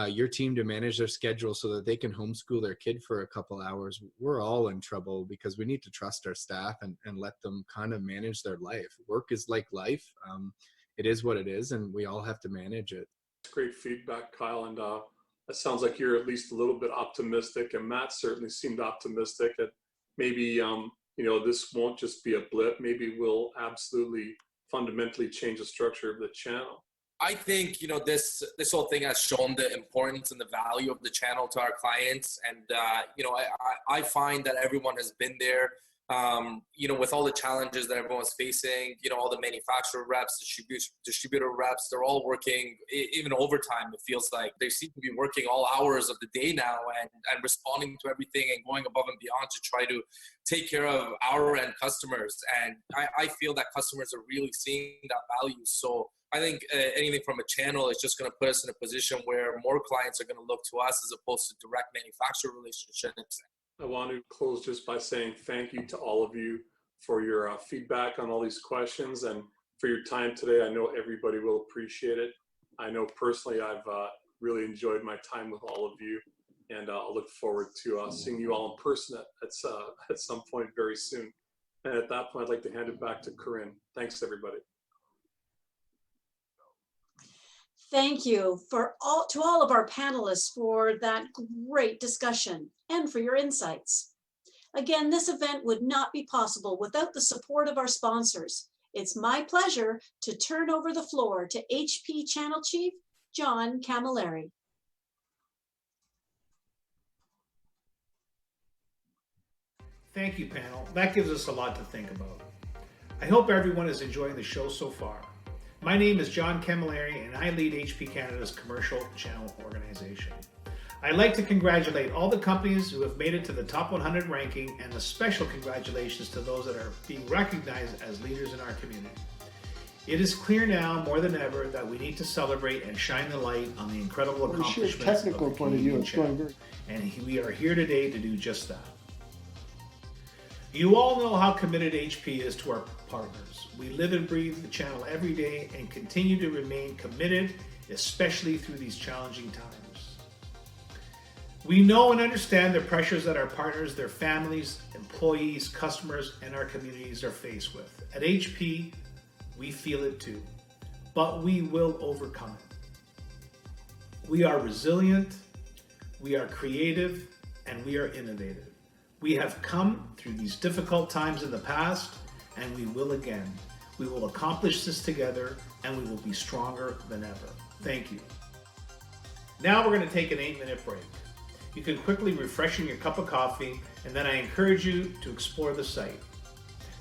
[SPEAKER 21] your team to manage their schedule so that they can homeschool their kid for a couple hours, we're all in trouble, because we need to trust our staff and let them kind of manage their life. Work is like life. It is what it is, and we all have to manage it.
[SPEAKER 19] Great feedback, Kyle. And it sounds like you're at least a little bit optimistic, and Matt certainly seemed optimistic that maybe this won't just be a blip. Maybe we'll absolutely fundamentally change the structure of the channel.
[SPEAKER 22] I think, this whole thing has shown the importance and the value of the channel to our clients. And, I find that everyone has been there, with all the challenges that everyone's facing, all the manufacturer reps, distributor reps, they're all working, even overtime. It feels like they seem to be working all hours of the day now and responding to everything and going above and beyond to try to take care of our end customers. And I feel that customers are really seeing that value. So I think anything from a channel is just going to put us in a position where more clients are going to look to us as opposed to direct manufacturer relationships.
[SPEAKER 19] I want to close just by saying thank you to all of you for your feedback on all these questions and for your time today. I know everybody will appreciate it. I know personally I've really enjoyed my time with all of you, and I'll look forward to seeing you all in person at some point very soon. And at that point, I'd like to hand it back to Corinne. Thanks, everybody.
[SPEAKER 6] Thank you to all of our panelists for that great discussion and for your insights. Again, this event would not be possible without the support of our sponsors. It's my pleasure to turn over the floor to HP Channel Chief, John Camilleri.
[SPEAKER 5] Thank you, panel. That gives us a lot to think about. I hope everyone is enjoying the show so far. My name is John Camilleri, and I lead HP Canada's commercial channel organization. I'd like to congratulate all the companies who have made it to the top 100 ranking, and a special congratulations to those that are being recognized as leaders in our community. It is clear now more than ever that we need to celebrate and shine the light on the incredible
[SPEAKER 13] From a sheer
[SPEAKER 5] accomplishments
[SPEAKER 13] technical
[SPEAKER 5] of the
[SPEAKER 13] point of view,
[SPEAKER 5] Canadian
[SPEAKER 13] it's going
[SPEAKER 5] channel.
[SPEAKER 13] very.
[SPEAKER 5] And we are here today to do just that. You all know how committed HP is to our partners. We live and breathe the channel every day and continue to remain committed, especially through these challenging times. We know and understand the pressures that our partners, their families, employees, customers, and our communities are faced with. At HP, we feel it too, but we will overcome it. We are resilient, we are creative, and we are innovative. We have come through these difficult times in the past, and we will again. We will accomplish this together, and we will be stronger than ever. Thank you. Now we're going to take an 8-minute break. You can quickly refresh in your cup of coffee, and then I encourage you to explore the site.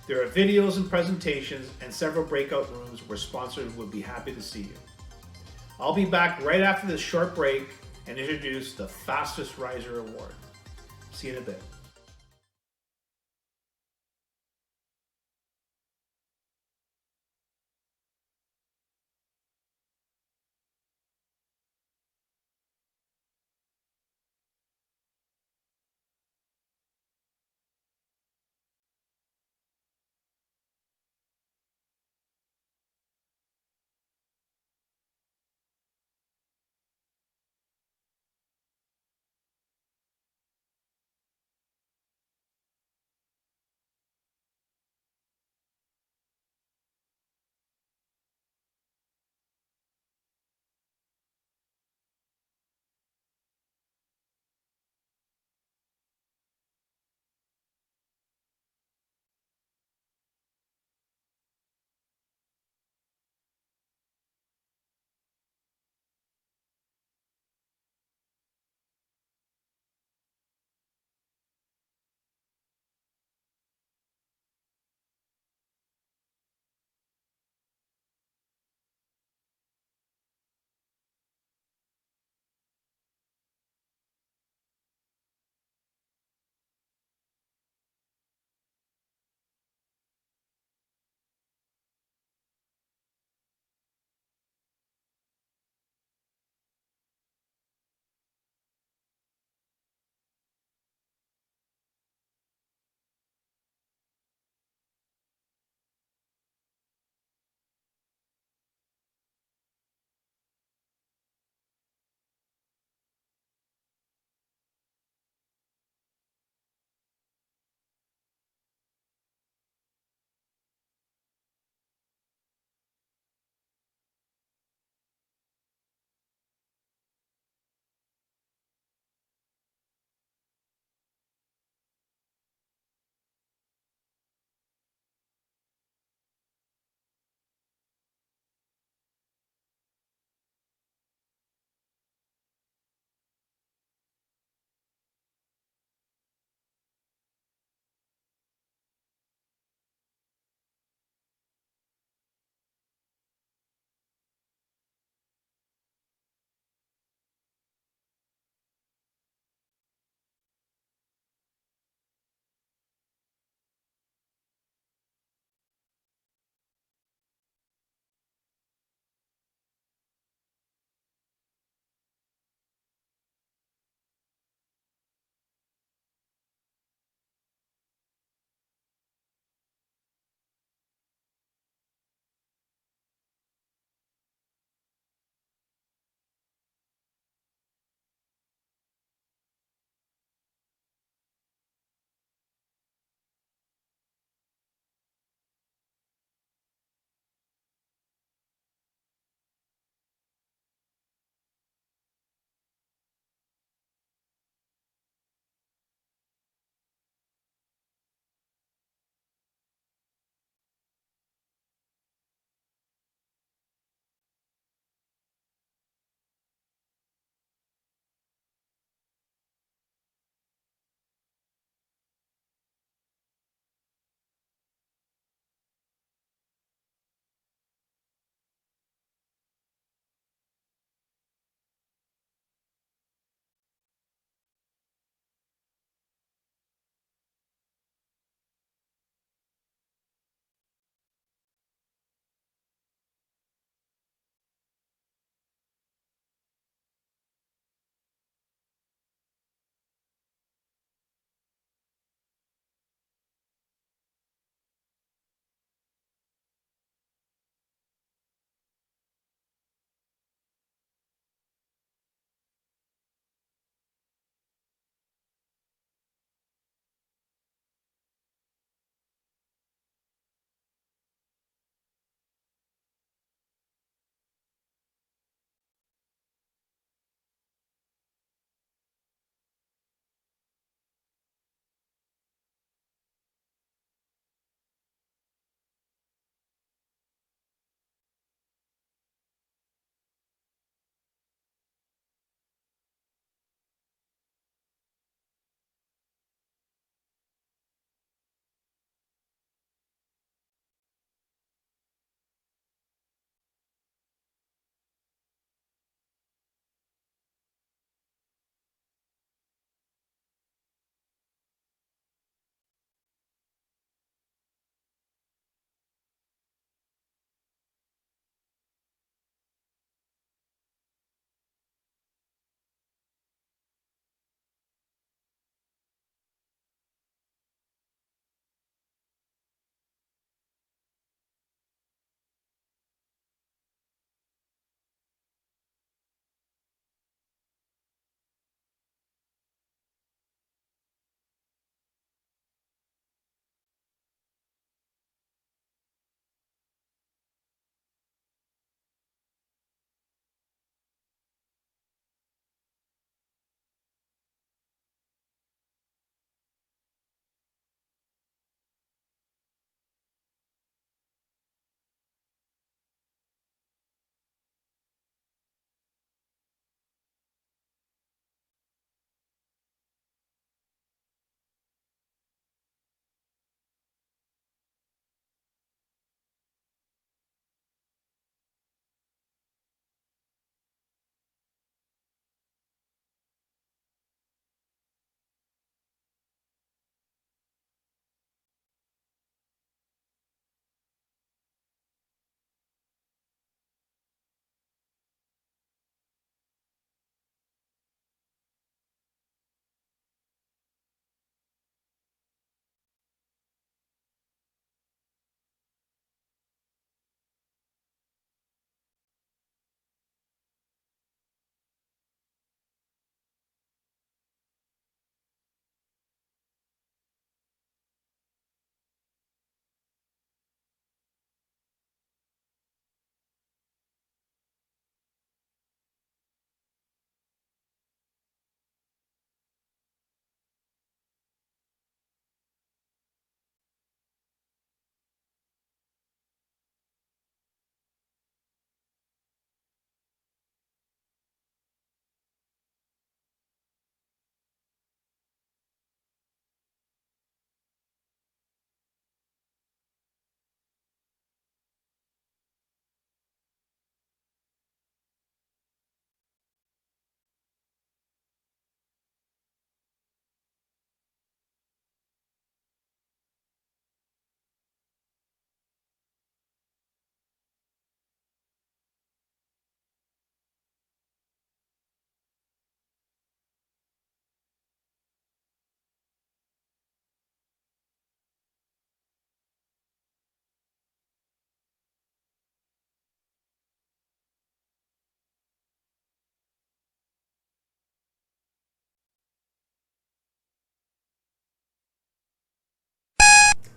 [SPEAKER 5] There are videos and presentations and several breakout rooms where sponsors would be happy to see you. I'll be back right after this short break and introduce the Fastest Riser Award. See you in a bit.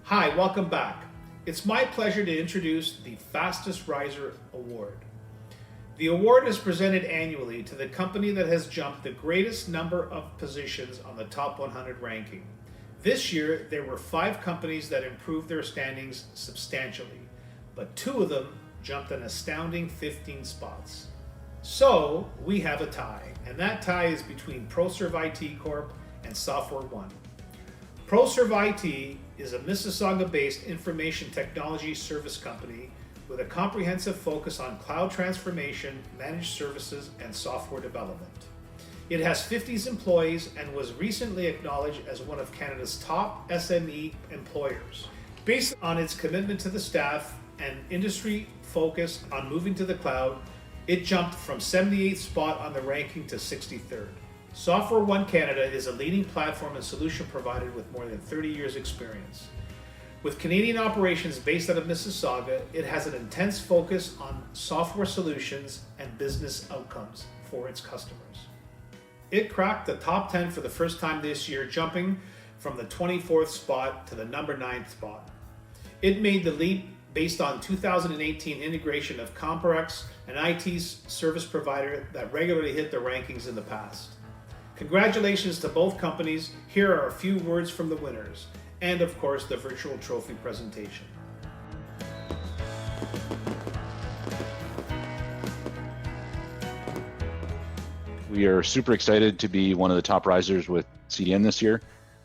[SPEAKER 5] Hi, welcome back. It's my pleasure to introduce the Fastest Riser Award. The award is presented annually to the company that has jumped the greatest number of positions on the top 100 ranking. This year, there were 5 companies that improved their standings substantially, but 2 of them jumped an astounding 15 spots. So we have a tie, and that tie is between ProServe IT Corp and Software One. ProServe IT is a Mississauga-based information technology service company with a comprehensive focus on cloud transformation, managed services, and software development. It has 50 employees and was recently acknowledged as one of Canada's top SME employers. Based on its commitment to the staff and industry focus on moving to the cloud, it jumped from 78th spot on the ranking to 63rd. Software One Canada is a leading platform and solution provider with more than 30 years experience. With Canadian operations based out of Mississauga, it has an intense focus on software solutions and business outcomes for its customers. It cracked the top 10 for the first time this year, jumping from the 24th spot to the number 9th spot. It made the leap based on 2018 integration of Comprex, an IT service provider that regularly hit the rankings in the past. Congratulations to both companies. Here are a few words from the winners, and of course the virtual trophy presentation.
[SPEAKER 8] We are super excited to be one of the top risers with CDN this year.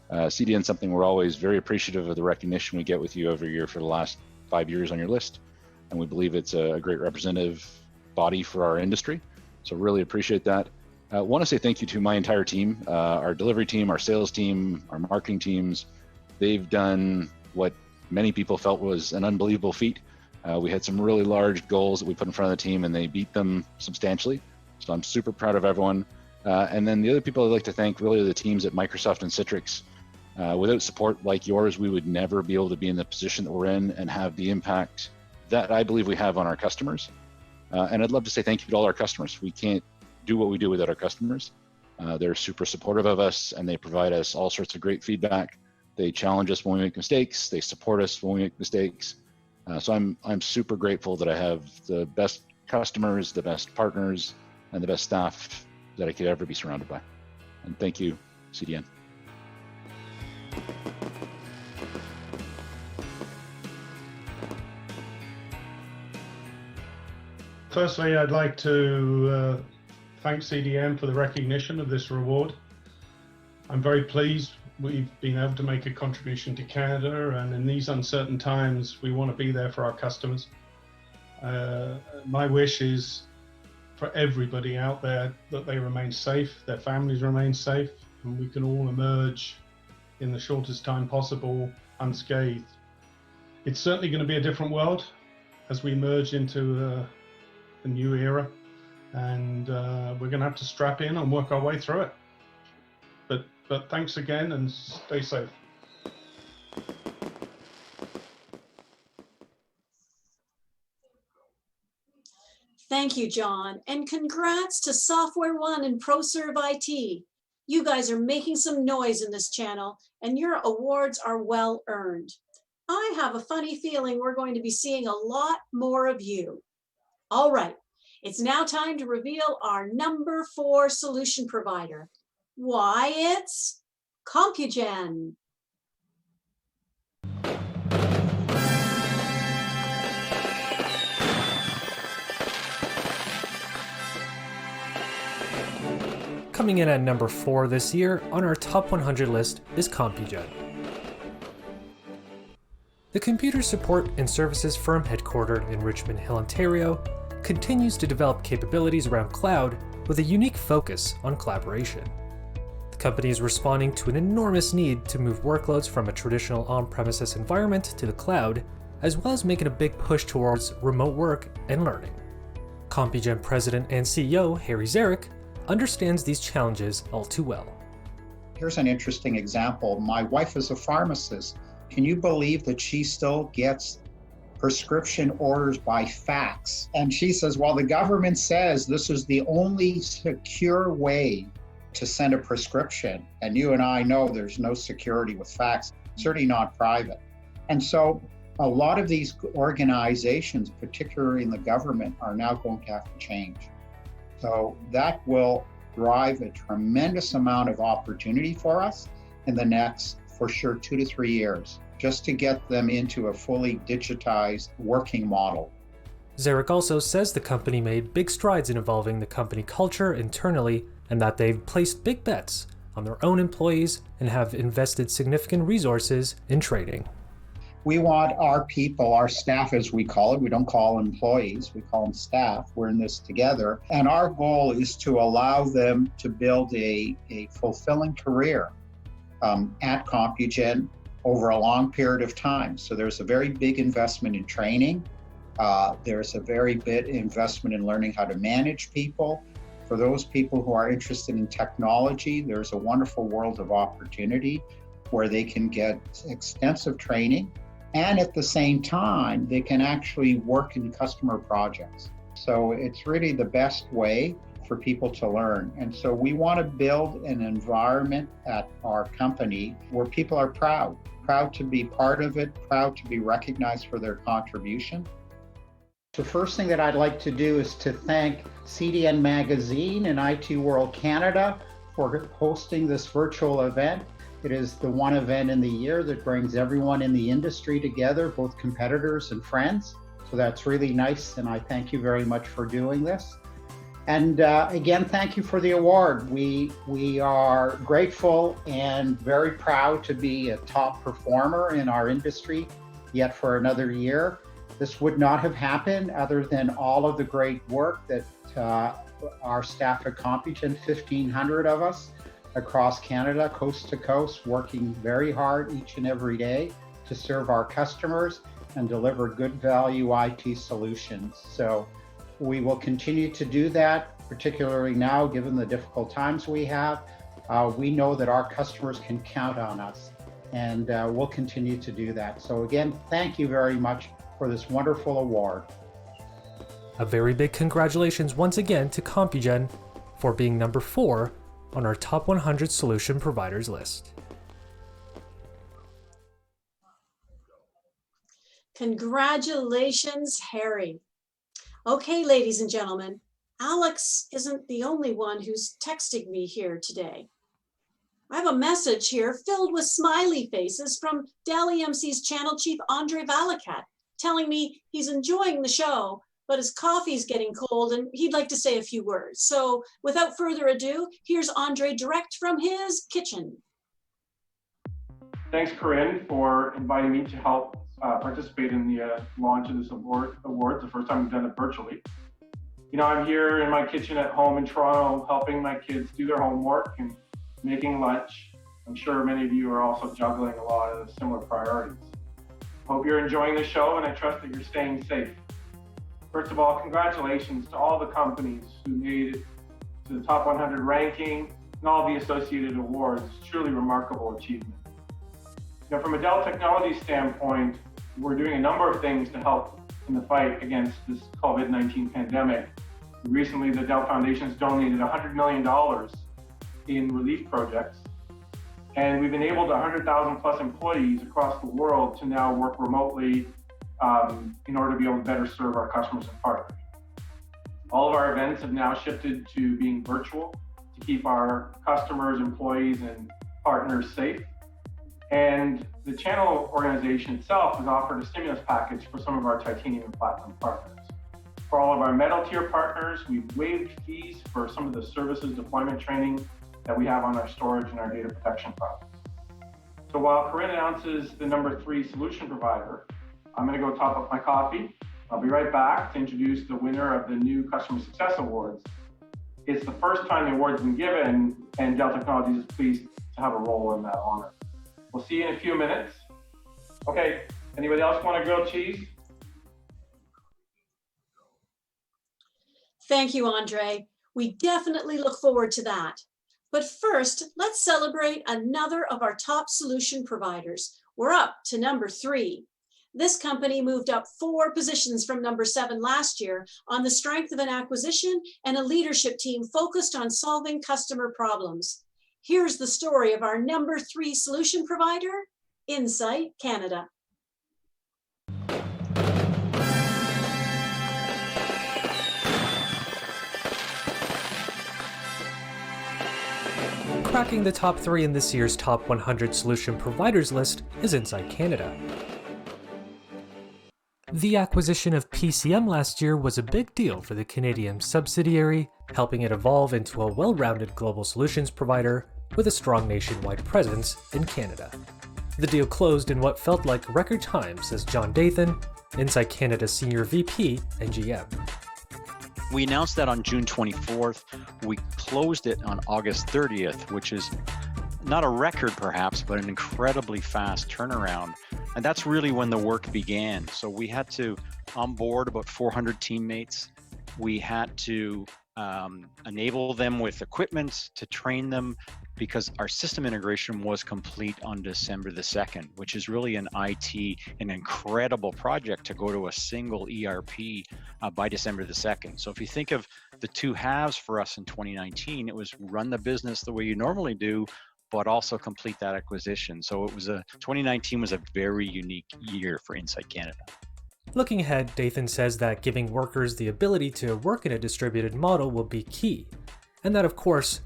[SPEAKER 8] CDN is something we're always very appreciative of the recognition we get with you every year for the last 5 years on your list. And we believe it's a great representative body for our industry. So really appreciate that. I want to say thank you to my entire team, our delivery team, our sales team, our marketing teams. They've done what many people felt was an unbelievable feat. We had some really large goals that we put in front of the team and they beat them substantially. So I'm super proud of everyone. And then the other people I'd like to thank really are the teams at Microsoft and Citrix. Without support like yours, we would never be able to be in the position that we're in and have the impact that I believe we have on our customers. And I'd love to say thank you to all our customers. We can't do what we do without our customers. They're super supportive of us and they provide us all sorts of great feedback. They challenge us when we make mistakes. They support us when we make mistakes. So I'm super grateful that I have the best customers, the best partners, and the best staff that I could ever be surrounded by. And thank you, CDN.
[SPEAKER 11] Firstly, I'd like to thank CDN for the recognition of this reward. I'm very pleased we've been able to make a contribution to Canada, and in these uncertain times, we want to be there for our customers. My wish is for everybody out there that they remain safe, their families remain safe, and we can all emerge in the shortest time possible unscathed. It's certainly going to be a different world as we emerge into a new era, and we're going to have to strap in and work our way through it. But thanks again and stay safe.
[SPEAKER 6] Thank you, John, and congrats to Software One and ProServe IT. You guys are making some noise in this channel, and your awards are well earned. I have a funny feeling we're going to be seeing a lot more of you. All right, it's now time to reveal our number 4 solution provider. Why, it's Compugen.
[SPEAKER 3] Coming in at number 4 this year on our top 100 list is Compugen. The computer support and services firm headquartered in Richmond Hill, Ontario, continues to develop capabilities around cloud with a unique focus on collaboration. The company is responding to an enormous need to move workloads from a traditional on-premises environment to the cloud, as well as making a big push towards remote work and learning. Compugen President and CEO Harry Zarek understands these challenges all too well.
[SPEAKER 23] Here's an interesting example. My wife is a pharmacist. Can you believe that she still gets prescription orders by fax? And she says, well, the government says this is the only secure way to send a prescription. And you and I know there's no security with fax, certainly not private. And so a lot of these organizations, particularly in the government, are now going to have to change. So that will drive a tremendous amount of opportunity for us in the next, for sure, 2 to 3 years, just to get them into a fully digitized working model.
[SPEAKER 3] Zarek also says the company made big strides in evolving the company culture internally, and that they've placed big bets on their own employees and have invested significant resources in training.
[SPEAKER 23] We want our people, our staff as we call it, we don't call employees, we call them staff, we're in this together. And our goal is to allow them to build a fulfilling career at Compugen over a long period of time. So there's a very big investment in training. There's a very big investment in learning how to manage people. For those people who are interested in technology, there's a wonderful world of opportunity where they can get extensive training, and at the same time, they can actually work in customer projects. So it's really the best way for people to learn. And so we want to build an environment at our company where people are proud to be part of it, proud to be recognized for their contribution. The first thing that I'd like to do is to thank CDN Magazine and IT World Canada for hosting this virtual event. It is the one event in the year that brings everyone in the industry together, both competitors and friends. So that's really nice, and I thank you very much for doing this. And again, thank you for the award. We are grateful and very proud to be a top performer in our industry yet for another year. This would not have happened other than all of the great work that our staff at Compugen, 1,500 of us across Canada, coast to coast, working very hard each and every day to serve our customers and deliver good value IT solutions. So we will continue to do that, particularly now, given the difficult times we have. We know that our customers can count on us, and we'll continue to do that. So again, thank you very much for this wonderful award.
[SPEAKER 3] A very big congratulations once again to Compugen for being number 4 on our top 100 solution providers list.
[SPEAKER 6] Congratulations, Harry. Okay, ladies and gentlemen, Alex isn't the only one who's texting me here today. I have a message here filled with smiley faces from Dell EMC's channel chief, Andre Valakat, telling me he's enjoying the show, but his coffee's getting cold and he'd like to say a few words. So without further ado, here's Andre direct from his kitchen.
[SPEAKER 7] Thanks, Corinne, for inviting me to help participate in the launch of this award. It's the first time we've done it virtually. You know, I'm here in my kitchen at home in Toronto, helping my kids do their homework and making lunch. I'm sure many of you are also juggling a lot of similar priorities. Hope you're enjoying the show, and I trust that you're staying safe. First of all, congratulations to all the companies who made it to the top 100 ranking and all the associated awards. It's truly remarkable achievement. Now, from a Dell Technologies standpoint, we're doing a number of things to help in the fight against this COVID-19 pandemic. Recently, the Dell Foundation has donated $100 million in relief projects. And we've enabled 100,000 plus employees across the world to now work remotely in order to be able to better serve our customers and partners. All of our events have now shifted to being virtual to keep our customers, employees, and partners safe. And the channel organization itself has offered a stimulus package for some of our titanium and platinum partners. For all of our metal tier partners, we've waived fees for some of the services deployment training that we have on our storage and our data protection products. So while Corinne announces the number 3 solution provider, I'm gonna go top up my coffee. I'll be right back to introduce the winner of the new Customer Success Awards. It's the first time the award's been given, and Dell Technologies is pleased to have a role in that honor. We'll see you in a few minutes. Okay, anybody else want a grilled cheese?
[SPEAKER 6] Thank you, Andre. We definitely look forward to that. But first, let's celebrate another of our top solution providers. We're up to number 3. This company moved up 4 positions from number 7 last year on the strength of an acquisition and a leadership team focused on solving customer problems. Here's the story of our number 3 solution provider, Insight Canada.
[SPEAKER 3] cracking the top 3 in this year's Top 100 Solution Providers list is Inside Canada. The acquisition of PCM last year was a big deal for the Canadian subsidiary, helping it evolve into a well-rounded global solutions provider with a strong nationwide presence in Canada. The deal closed in what felt like record time, says John Dathan, Inside Canada's Senior VP and GM.
[SPEAKER 2] We announced that on June 24th. We closed it on August 30th, which is not a record perhaps, but an incredibly fast turnaround. And that's really when the work began. So we had to onboard about 400 teammates. We had to enable them with equipment to train them, because our system integration was complete on December the 2nd, which is really an incredible project to go to a single ERP by December the 2nd. So if you think of the two halves for us in 2019, it was run the business the way you normally do, but also complete that acquisition. So 2019 was a very unique year for Inside Canada.
[SPEAKER 3] Looking ahead, Dathan says that giving workers the ability to work in a distributed model will be key, and that of course,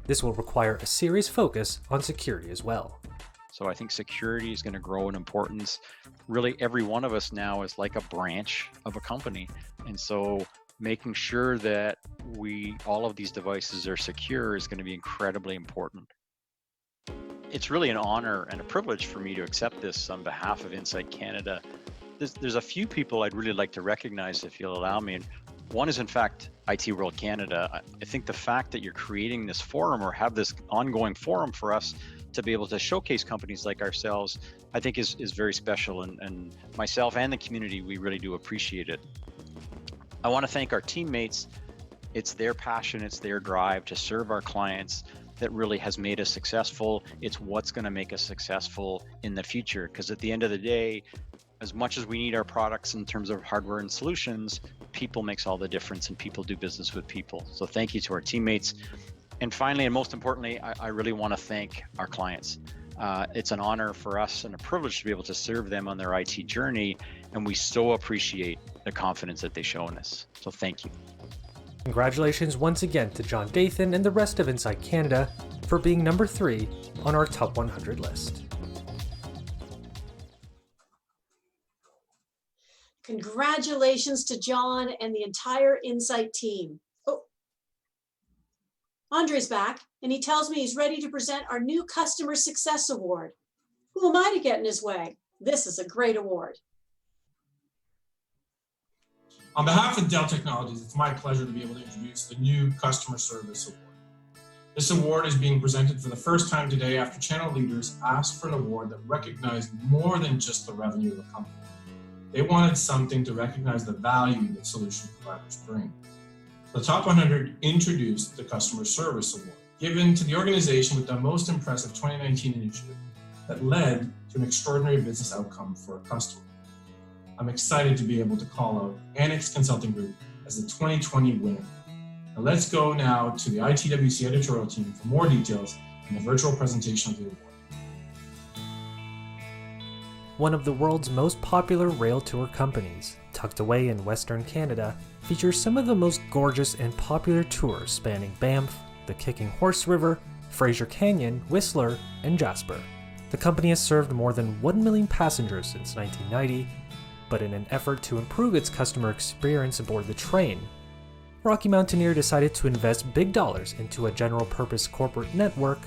[SPEAKER 3] this will require a serious focus on security as well.
[SPEAKER 2] So I think security is going to grow in importance. Really, every one of us now is like a branch of a company. And so making sure that all of these devices are secure is going to be incredibly important. It's really an honor and a privilege for me to accept this on behalf of Inside Canada. There's a few people I'd really like to recognize, if you'll allow me. One is, in fact, IT World Canada. I think the fact that you're creating this forum or have this ongoing forum for us to be able to showcase companies like ourselves, I think is very special. And myself and the community, we really do appreciate it. I want to thank our teammates. It's their passion, it's their drive to serve our clients that really has made us successful. It's what's going to make us successful in the future. Because at the end of the day, as much as we need our products in terms of hardware and solutions, people makes all the difference, and people do business with people. So thank you to our teammates. And finally, and most importantly, I really want to thank our clients. It's an honor for us and a privilege to be able to serve them on their IT journey, and we so appreciate the confidence that they show in us. So thank you.
[SPEAKER 3] Congratulations once again to John Dathan and the rest of Inside Canada for being number 3 on our Top 100 list.
[SPEAKER 6] Congratulations to John and the entire Insight team. Oh, Andre's back, and he tells me he's ready to present our new Customer Success Award. Who am I to get in his way? This is a great award.
[SPEAKER 9] On behalf of Dell Technologies, it's my pleasure to be able to introduce the new Customer Service Award. This award is being presented for the first time today after channel leaders asked for an award that recognized more than just the revenue of a company. They wanted something to recognize the value that solution providers bring. The Top 100 introduced the Customer Service Award, given to the organization with the most impressive 2019 initiative that led to an extraordinary business outcome for a customer. I'm excited to be able to call out Annex Consulting Group as the 2020 winner. Now let's go now to the ITWC editorial team for more details and the virtual presentation of the award.
[SPEAKER 3] One of the world's most popular rail tour companies, tucked away in Western Canada, features some of the most gorgeous and popular tours spanning Banff, the Kicking Horse River, Fraser Canyon, Whistler, and Jasper. The company has served more than 1 million passengers since 1990, but in an effort to improve its customer experience aboard the train, Rocky Mountaineer decided to invest big dollars into a general-purpose corporate network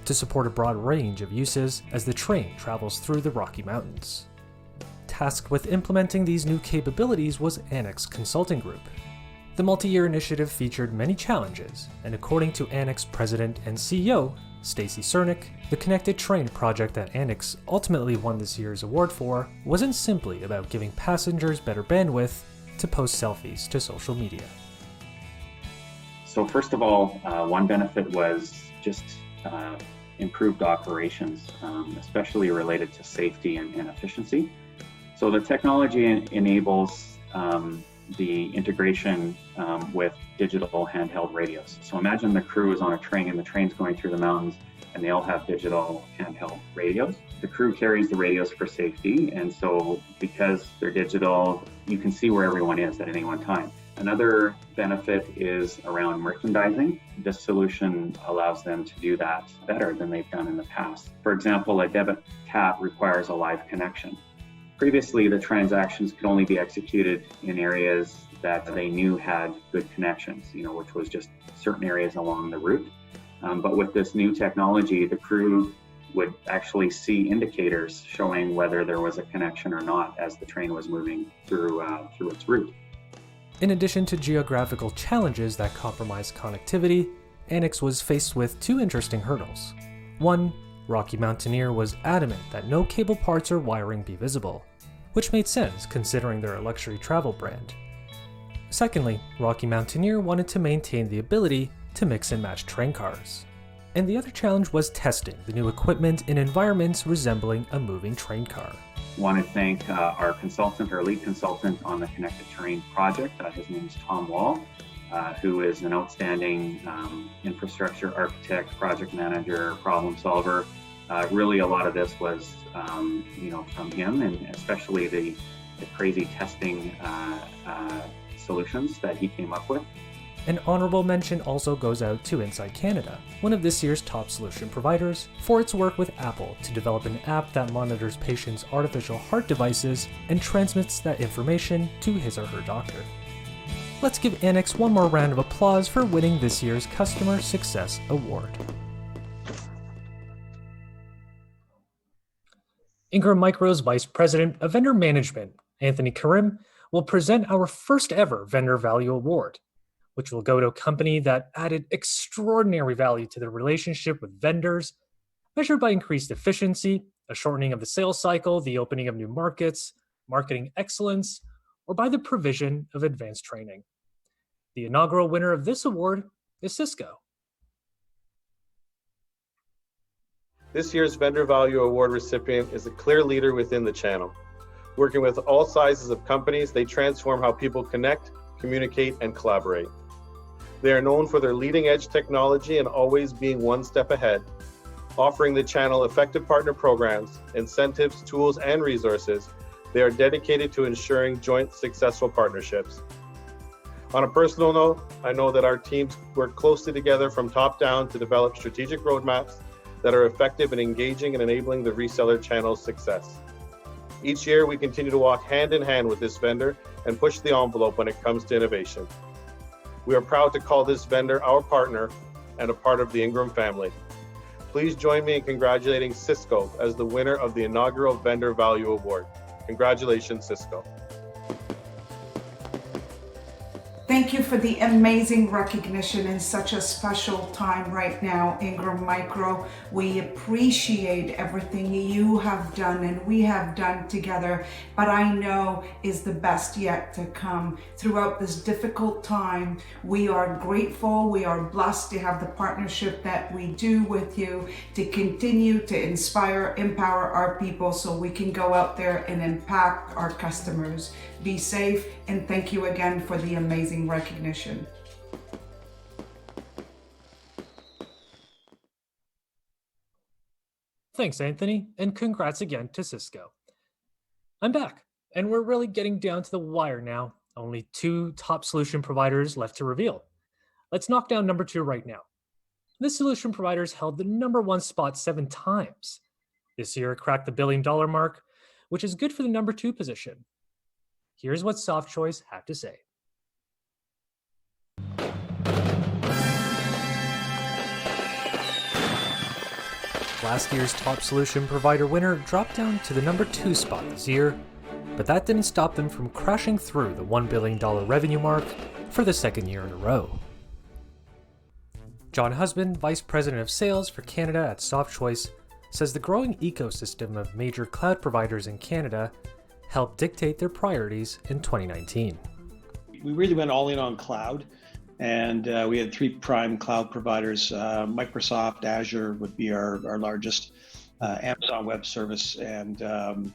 [SPEAKER 3] to support a broad range of uses as the train travels through the Rocky Mountains. Tasked with implementing these new capabilities was Annex Consulting Group. The multi-year initiative featured many challenges, and according to Annex President and CEO, Stacy Cernick, the Connected Train project that Annex ultimately won this year's award for wasn't simply about giving passengers better bandwidth to post selfies to social media.
[SPEAKER 10] So first of all, one benefit was just improved operations, especially related to safety and efficiency. So the technology enables the integration with digital handheld radios. So imagine the crew is on a train and the train's going through the mountains and they all have digital handheld radios. The crew carries the radios for safety, and so because they're digital, you can see where everyone is at any one time. Another benefit is around merchandising. This solution allows them to do that better than they've done in the past. For example, a debit tap requires a live connection. Previously, the transactions could only be executed in areas that they knew had good connections, which was just certain areas along the route. But with this new technology, the crew would actually see indicators showing whether there was a connection or not as the train was moving through its route.
[SPEAKER 3] In addition to geographical challenges that compromised connectivity, Annex was faced with two interesting hurdles. One, Rocky Mountaineer was adamant that no cable parts or wiring be visible, which made sense considering they're a luxury travel brand. Secondly, Rocky Mountaineer wanted to maintain the ability to mix and match train cars. And the other challenge was testing the new equipment in environments resembling a moving train car.
[SPEAKER 10] I want to thank our lead consultant on the Connected Terrain project. His name is Tom Wall, who is an outstanding infrastructure architect, project manager, problem solver. Really, a lot of this was, from him, and especially the crazy testing solutions that he came up with.
[SPEAKER 3] An honorable mention also goes out to Inside Canada, one of this year's top solution providers, for its work with Apple to develop an app that monitors patients' artificial heart devices and transmits that information to his or her doctor. Let's give Annex one more round of applause for winning this year's Customer Success Award. Ingram Micro's Vice President of Vendor Management, Anthony Karim, will present our first ever Vendor Value Award, which will go to a company that added extraordinary value to their relationship with vendors, measured by increased efficiency, a shortening of the sales cycle, the opening of new markets, marketing excellence, or by the provision of advanced training. The inaugural winner of this award is Cisco.
[SPEAKER 12] This year's Vendor Value Award recipient is a clear leader within the channel. Working with all sizes of companies, they transform how people connect, communicate, and collaborate. They are known for their leading-edge technology and always being one step ahead, offering the channel effective partner programs, incentives, tools, and resources. They are dedicated to ensuring joint successful partnerships. On a personal note, I know that our teams work closely together from top down to develop strategic roadmaps that are effective in engaging and enabling the reseller channel's success. Each year, we continue to walk hand in hand with this vendor and push the envelope when it comes to innovation. We are proud to call this vendor our partner and a part of the Ingram family. Please join me in congratulating Cisco as the winner of the inaugural Vendor Value Award. Congratulations, Cisco.
[SPEAKER 14] Thank you for the amazing recognition in such a special time right now, Ingram Micro. We appreciate everything you have done and we have done together, but I know is the best yet to come. Throughout this difficult time, we are grateful, we are blessed to have the partnership that we do with you to continue to inspire, empower our people so we can go out there and impact our customers. Be safe, and thank you again for the amazing recognition.
[SPEAKER 3] Thanks, Anthony, and congrats again to Cisco. I'm back, and we're really getting down to the wire now. Only two top solution providers left to reveal. Let's knock down number 2 right now. This solution provider's held the number 1 spot 7 times. This year it cracked the $1 billion mark, which is good for the number 2 position. Here's what SoftChoice had to say. Last year's top solution provider winner dropped down to the number 2 spot this year, but that didn't stop them from crashing through the $1 billion revenue mark for the second year in a row. John Husband, Vice President of Sales for Canada at SoftChoice, says the growing ecosystem of major cloud providers in Canada helped dictate their priorities in 2019.
[SPEAKER 15] We really went all in on cloud, and we had 3 prime cloud providers. Microsoft Azure would be our largest, Amazon Web Service, and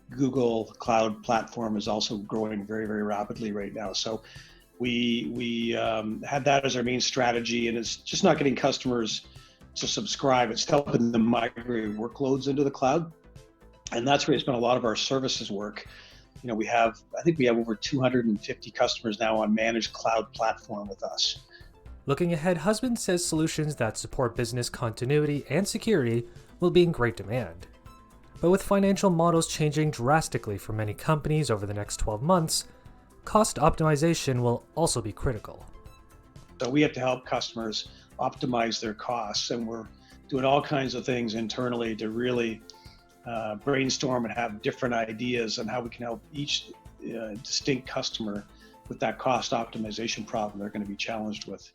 [SPEAKER 15] Google Cloud Platform is also growing very, very rapidly right now. So we had that as our main strategy, and it's just not getting customers to subscribe. It's helping them migrate workloads into the cloud. And that's where we spent a lot of our services work. I think we have over 250 customers now on managed cloud platform with us.
[SPEAKER 3] Looking ahead, Husband says solutions that support business continuity and security will be in great demand. But with financial models changing drastically for many companies over the next 12 months, cost optimization will also be critical.
[SPEAKER 15] So we have to help customers optimize their costs, and we're doing all kinds of things internally to really brainstorm and have different ideas on how we can help each distinct customer with that cost optimization problem they're going to be challenged with.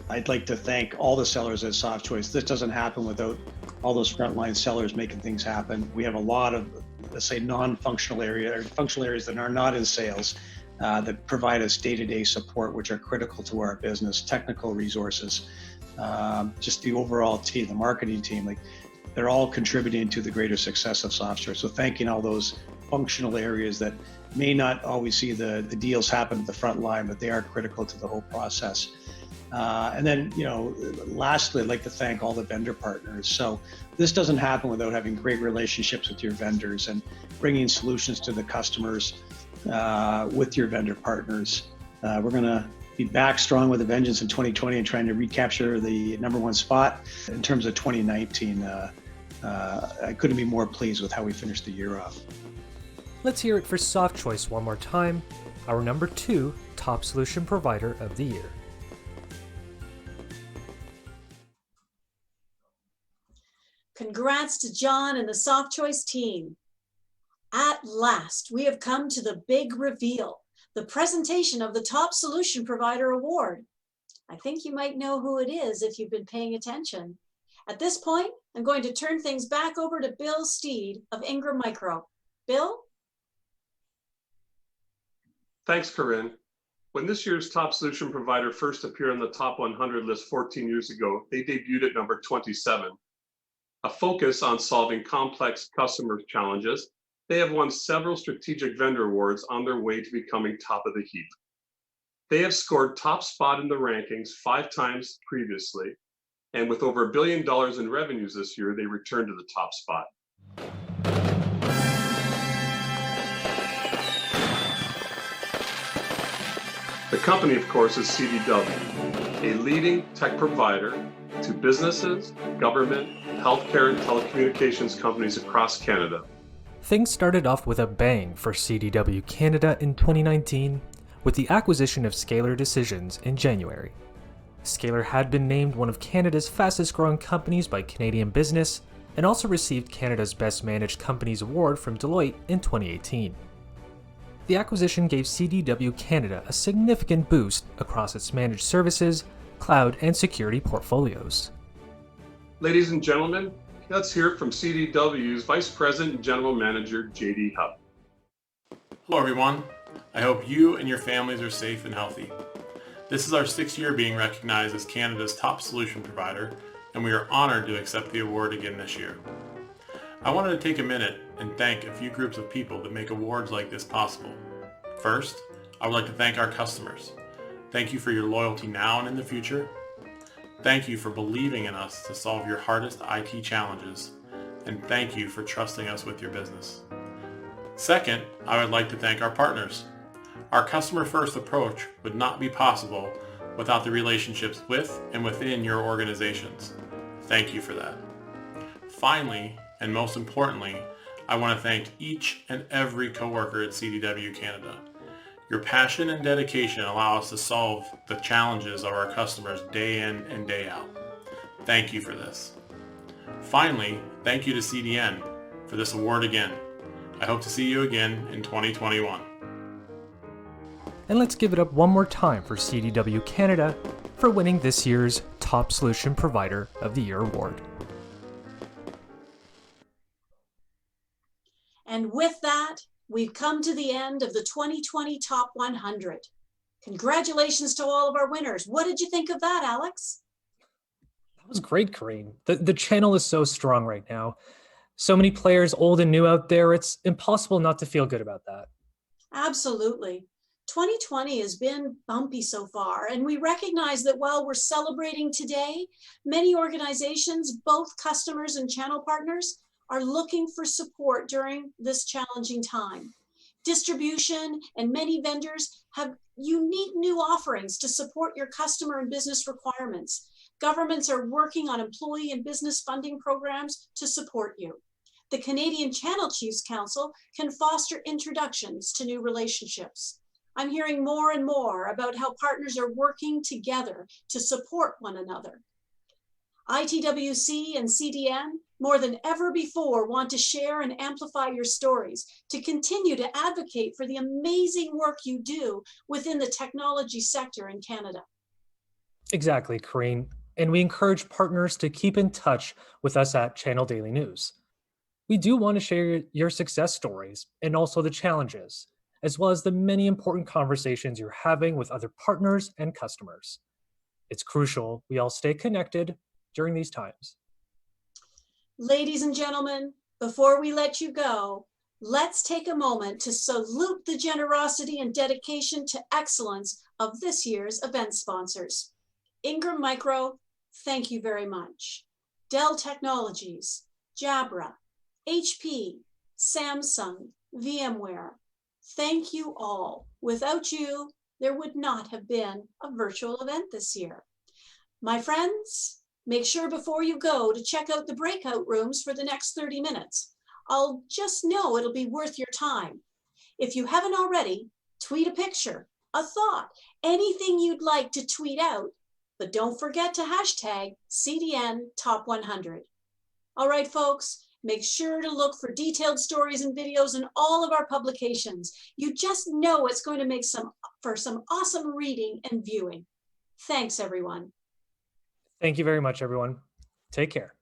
[SPEAKER 15] I'd like to thank all the sellers at SoftChoice. This doesn't happen without all those frontline sellers making things happen. We have a lot of, let's say, non-functional areas, or functional areas that are not in sales, that provide us day-to-day support, which are critical to our business, technical resources, just the overall team, the marketing team, like they're all contributing to the greater success of SoftShare. So thanking all those functional areas that may not always see the deals happen at the front line, but they are critical to the whole process. And then, lastly, I'd like to thank all the vendor partners. So this doesn't happen without having great relationships with your vendors and bringing solutions to the customers with your vendor partners. We're going to be back strong with a vengeance in 2020 and trying to recapture the #1 spot. In terms of 2019, I couldn't be more pleased with how we finished the year off.
[SPEAKER 3] Let's hear it for SoftChoice one more time, our #2 top solution provider of the year.
[SPEAKER 6] Congrats to John and the SoftChoice team. At last, we have come to the big reveal, the presentation of the Top Solution Provider Award. I think you might know who it is if you've been paying attention. At this point, I'm going to turn things back over to Bill Steed of Ingram Micro. Bill?
[SPEAKER 19] Thanks, Corinne. When this year's Top Solution Provider first appeared on the Top 100 list 14 years ago, they debuted at number 27. A focus on solving complex customer challenges, they have won several strategic vendor awards on their way to becoming top of the heap. They have scored top spot in the rankings 5 times previously, and with over $1 billion in revenues this year, they returned to the top spot. The company, of course, is CDW, a leading tech provider to businesses, government, healthcare, and telecommunications companies across Canada.
[SPEAKER 3] Things started off with a bang for CDW Canada in 2019 with the acquisition of Scalar Decisions in January. Scalar had been named one of Canada's fastest growing companies by Canadian Business and also received Canada's Best Managed Companies Award from Deloitte in 2018. The acquisition gave CDW Canada a significant boost across its managed services, cloud, and security portfolios.
[SPEAKER 19] Ladies and gentlemen, let's hear it from CDW's Vice President and General Manager, JD Hub.
[SPEAKER 1] Hello everyone. I hope you and your families are safe and healthy. This is our 6th year being recognized as Canada's top solution provider, and we are honored to accept the award again this year. I wanted to take a minute and thank a few groups of people that make awards like this possible. First, I would like to thank our customers. Thank you for your loyalty now and in the future. Thank you for believing in us to solve your hardest IT challenges, and thank you for trusting us with your business. Second, I would like to thank our partners. Our customer-first approach would not be possible without the relationships with and within your organizations. Thank you for that. Finally, and most importantly, I want to thank each and every coworker at CDW Canada. Your passion and dedication allow us to solve the challenges of our customers day in and day out. Thank you for this. Finally, thank you to CDN for this award again. I hope to see you again in 2021.
[SPEAKER 3] And let's give it up one more time for CDW Canada for winning this year's Top Solution Provider of the Year award.
[SPEAKER 6] And with that, we've come to the end of the 2020 Top 100. Congratulations to all of our winners. What did you think of that, Alex?
[SPEAKER 3] That was great, Corinne. The channel is so strong right now. So many players, old and new out there. It's impossible not to feel good about that.
[SPEAKER 6] Absolutely. 2020 has been bumpy so far, and we recognize that while we're celebrating today, many organizations, both customers and channel partners, are looking for support during this challenging time. Distribution and many vendors have unique new offerings to support your customer and business requirements. Governments are working on employee and business funding programs to support you. The Canadian Channel Chiefs Council can foster introductions to new relationships. I'm hearing more and more about how partners are working together to support one another. ITWC and CDN, more than ever before, want to share and amplify your stories, to continue to advocate for the amazing work you do within the technology sector in Canada.
[SPEAKER 3] Exactly, Corrine. And we encourage partners to keep in touch with us at Channel Daily News. We do want to share your success stories and also the challenges, as well as the many important conversations you're having with other partners and customers. It's crucial we all stay connected during these times.
[SPEAKER 6] Ladies and gentlemen, before we let you go, let's take a moment to salute the generosity and dedication to excellence of this year's event sponsors. Ingram Micro, thank you very much. Dell Technologies, Jabra, HP, Samsung, VMware, thank you all. Without you, there would not have been a virtual event this year. My friends, make sure before you go to check out the breakout rooms for the next 30 minutes. I'll just know it'll be worth your time. If you haven't already, tweet a picture, a thought, anything you'd like to tweet out, but don't forget to hashtag CDN Top 100. All right, folks, make sure to look for detailed stories and videos in all of our publications. You just know it's going to make for some awesome reading and viewing. Thanks, everyone.
[SPEAKER 3] Thank you very much, everyone. Take care.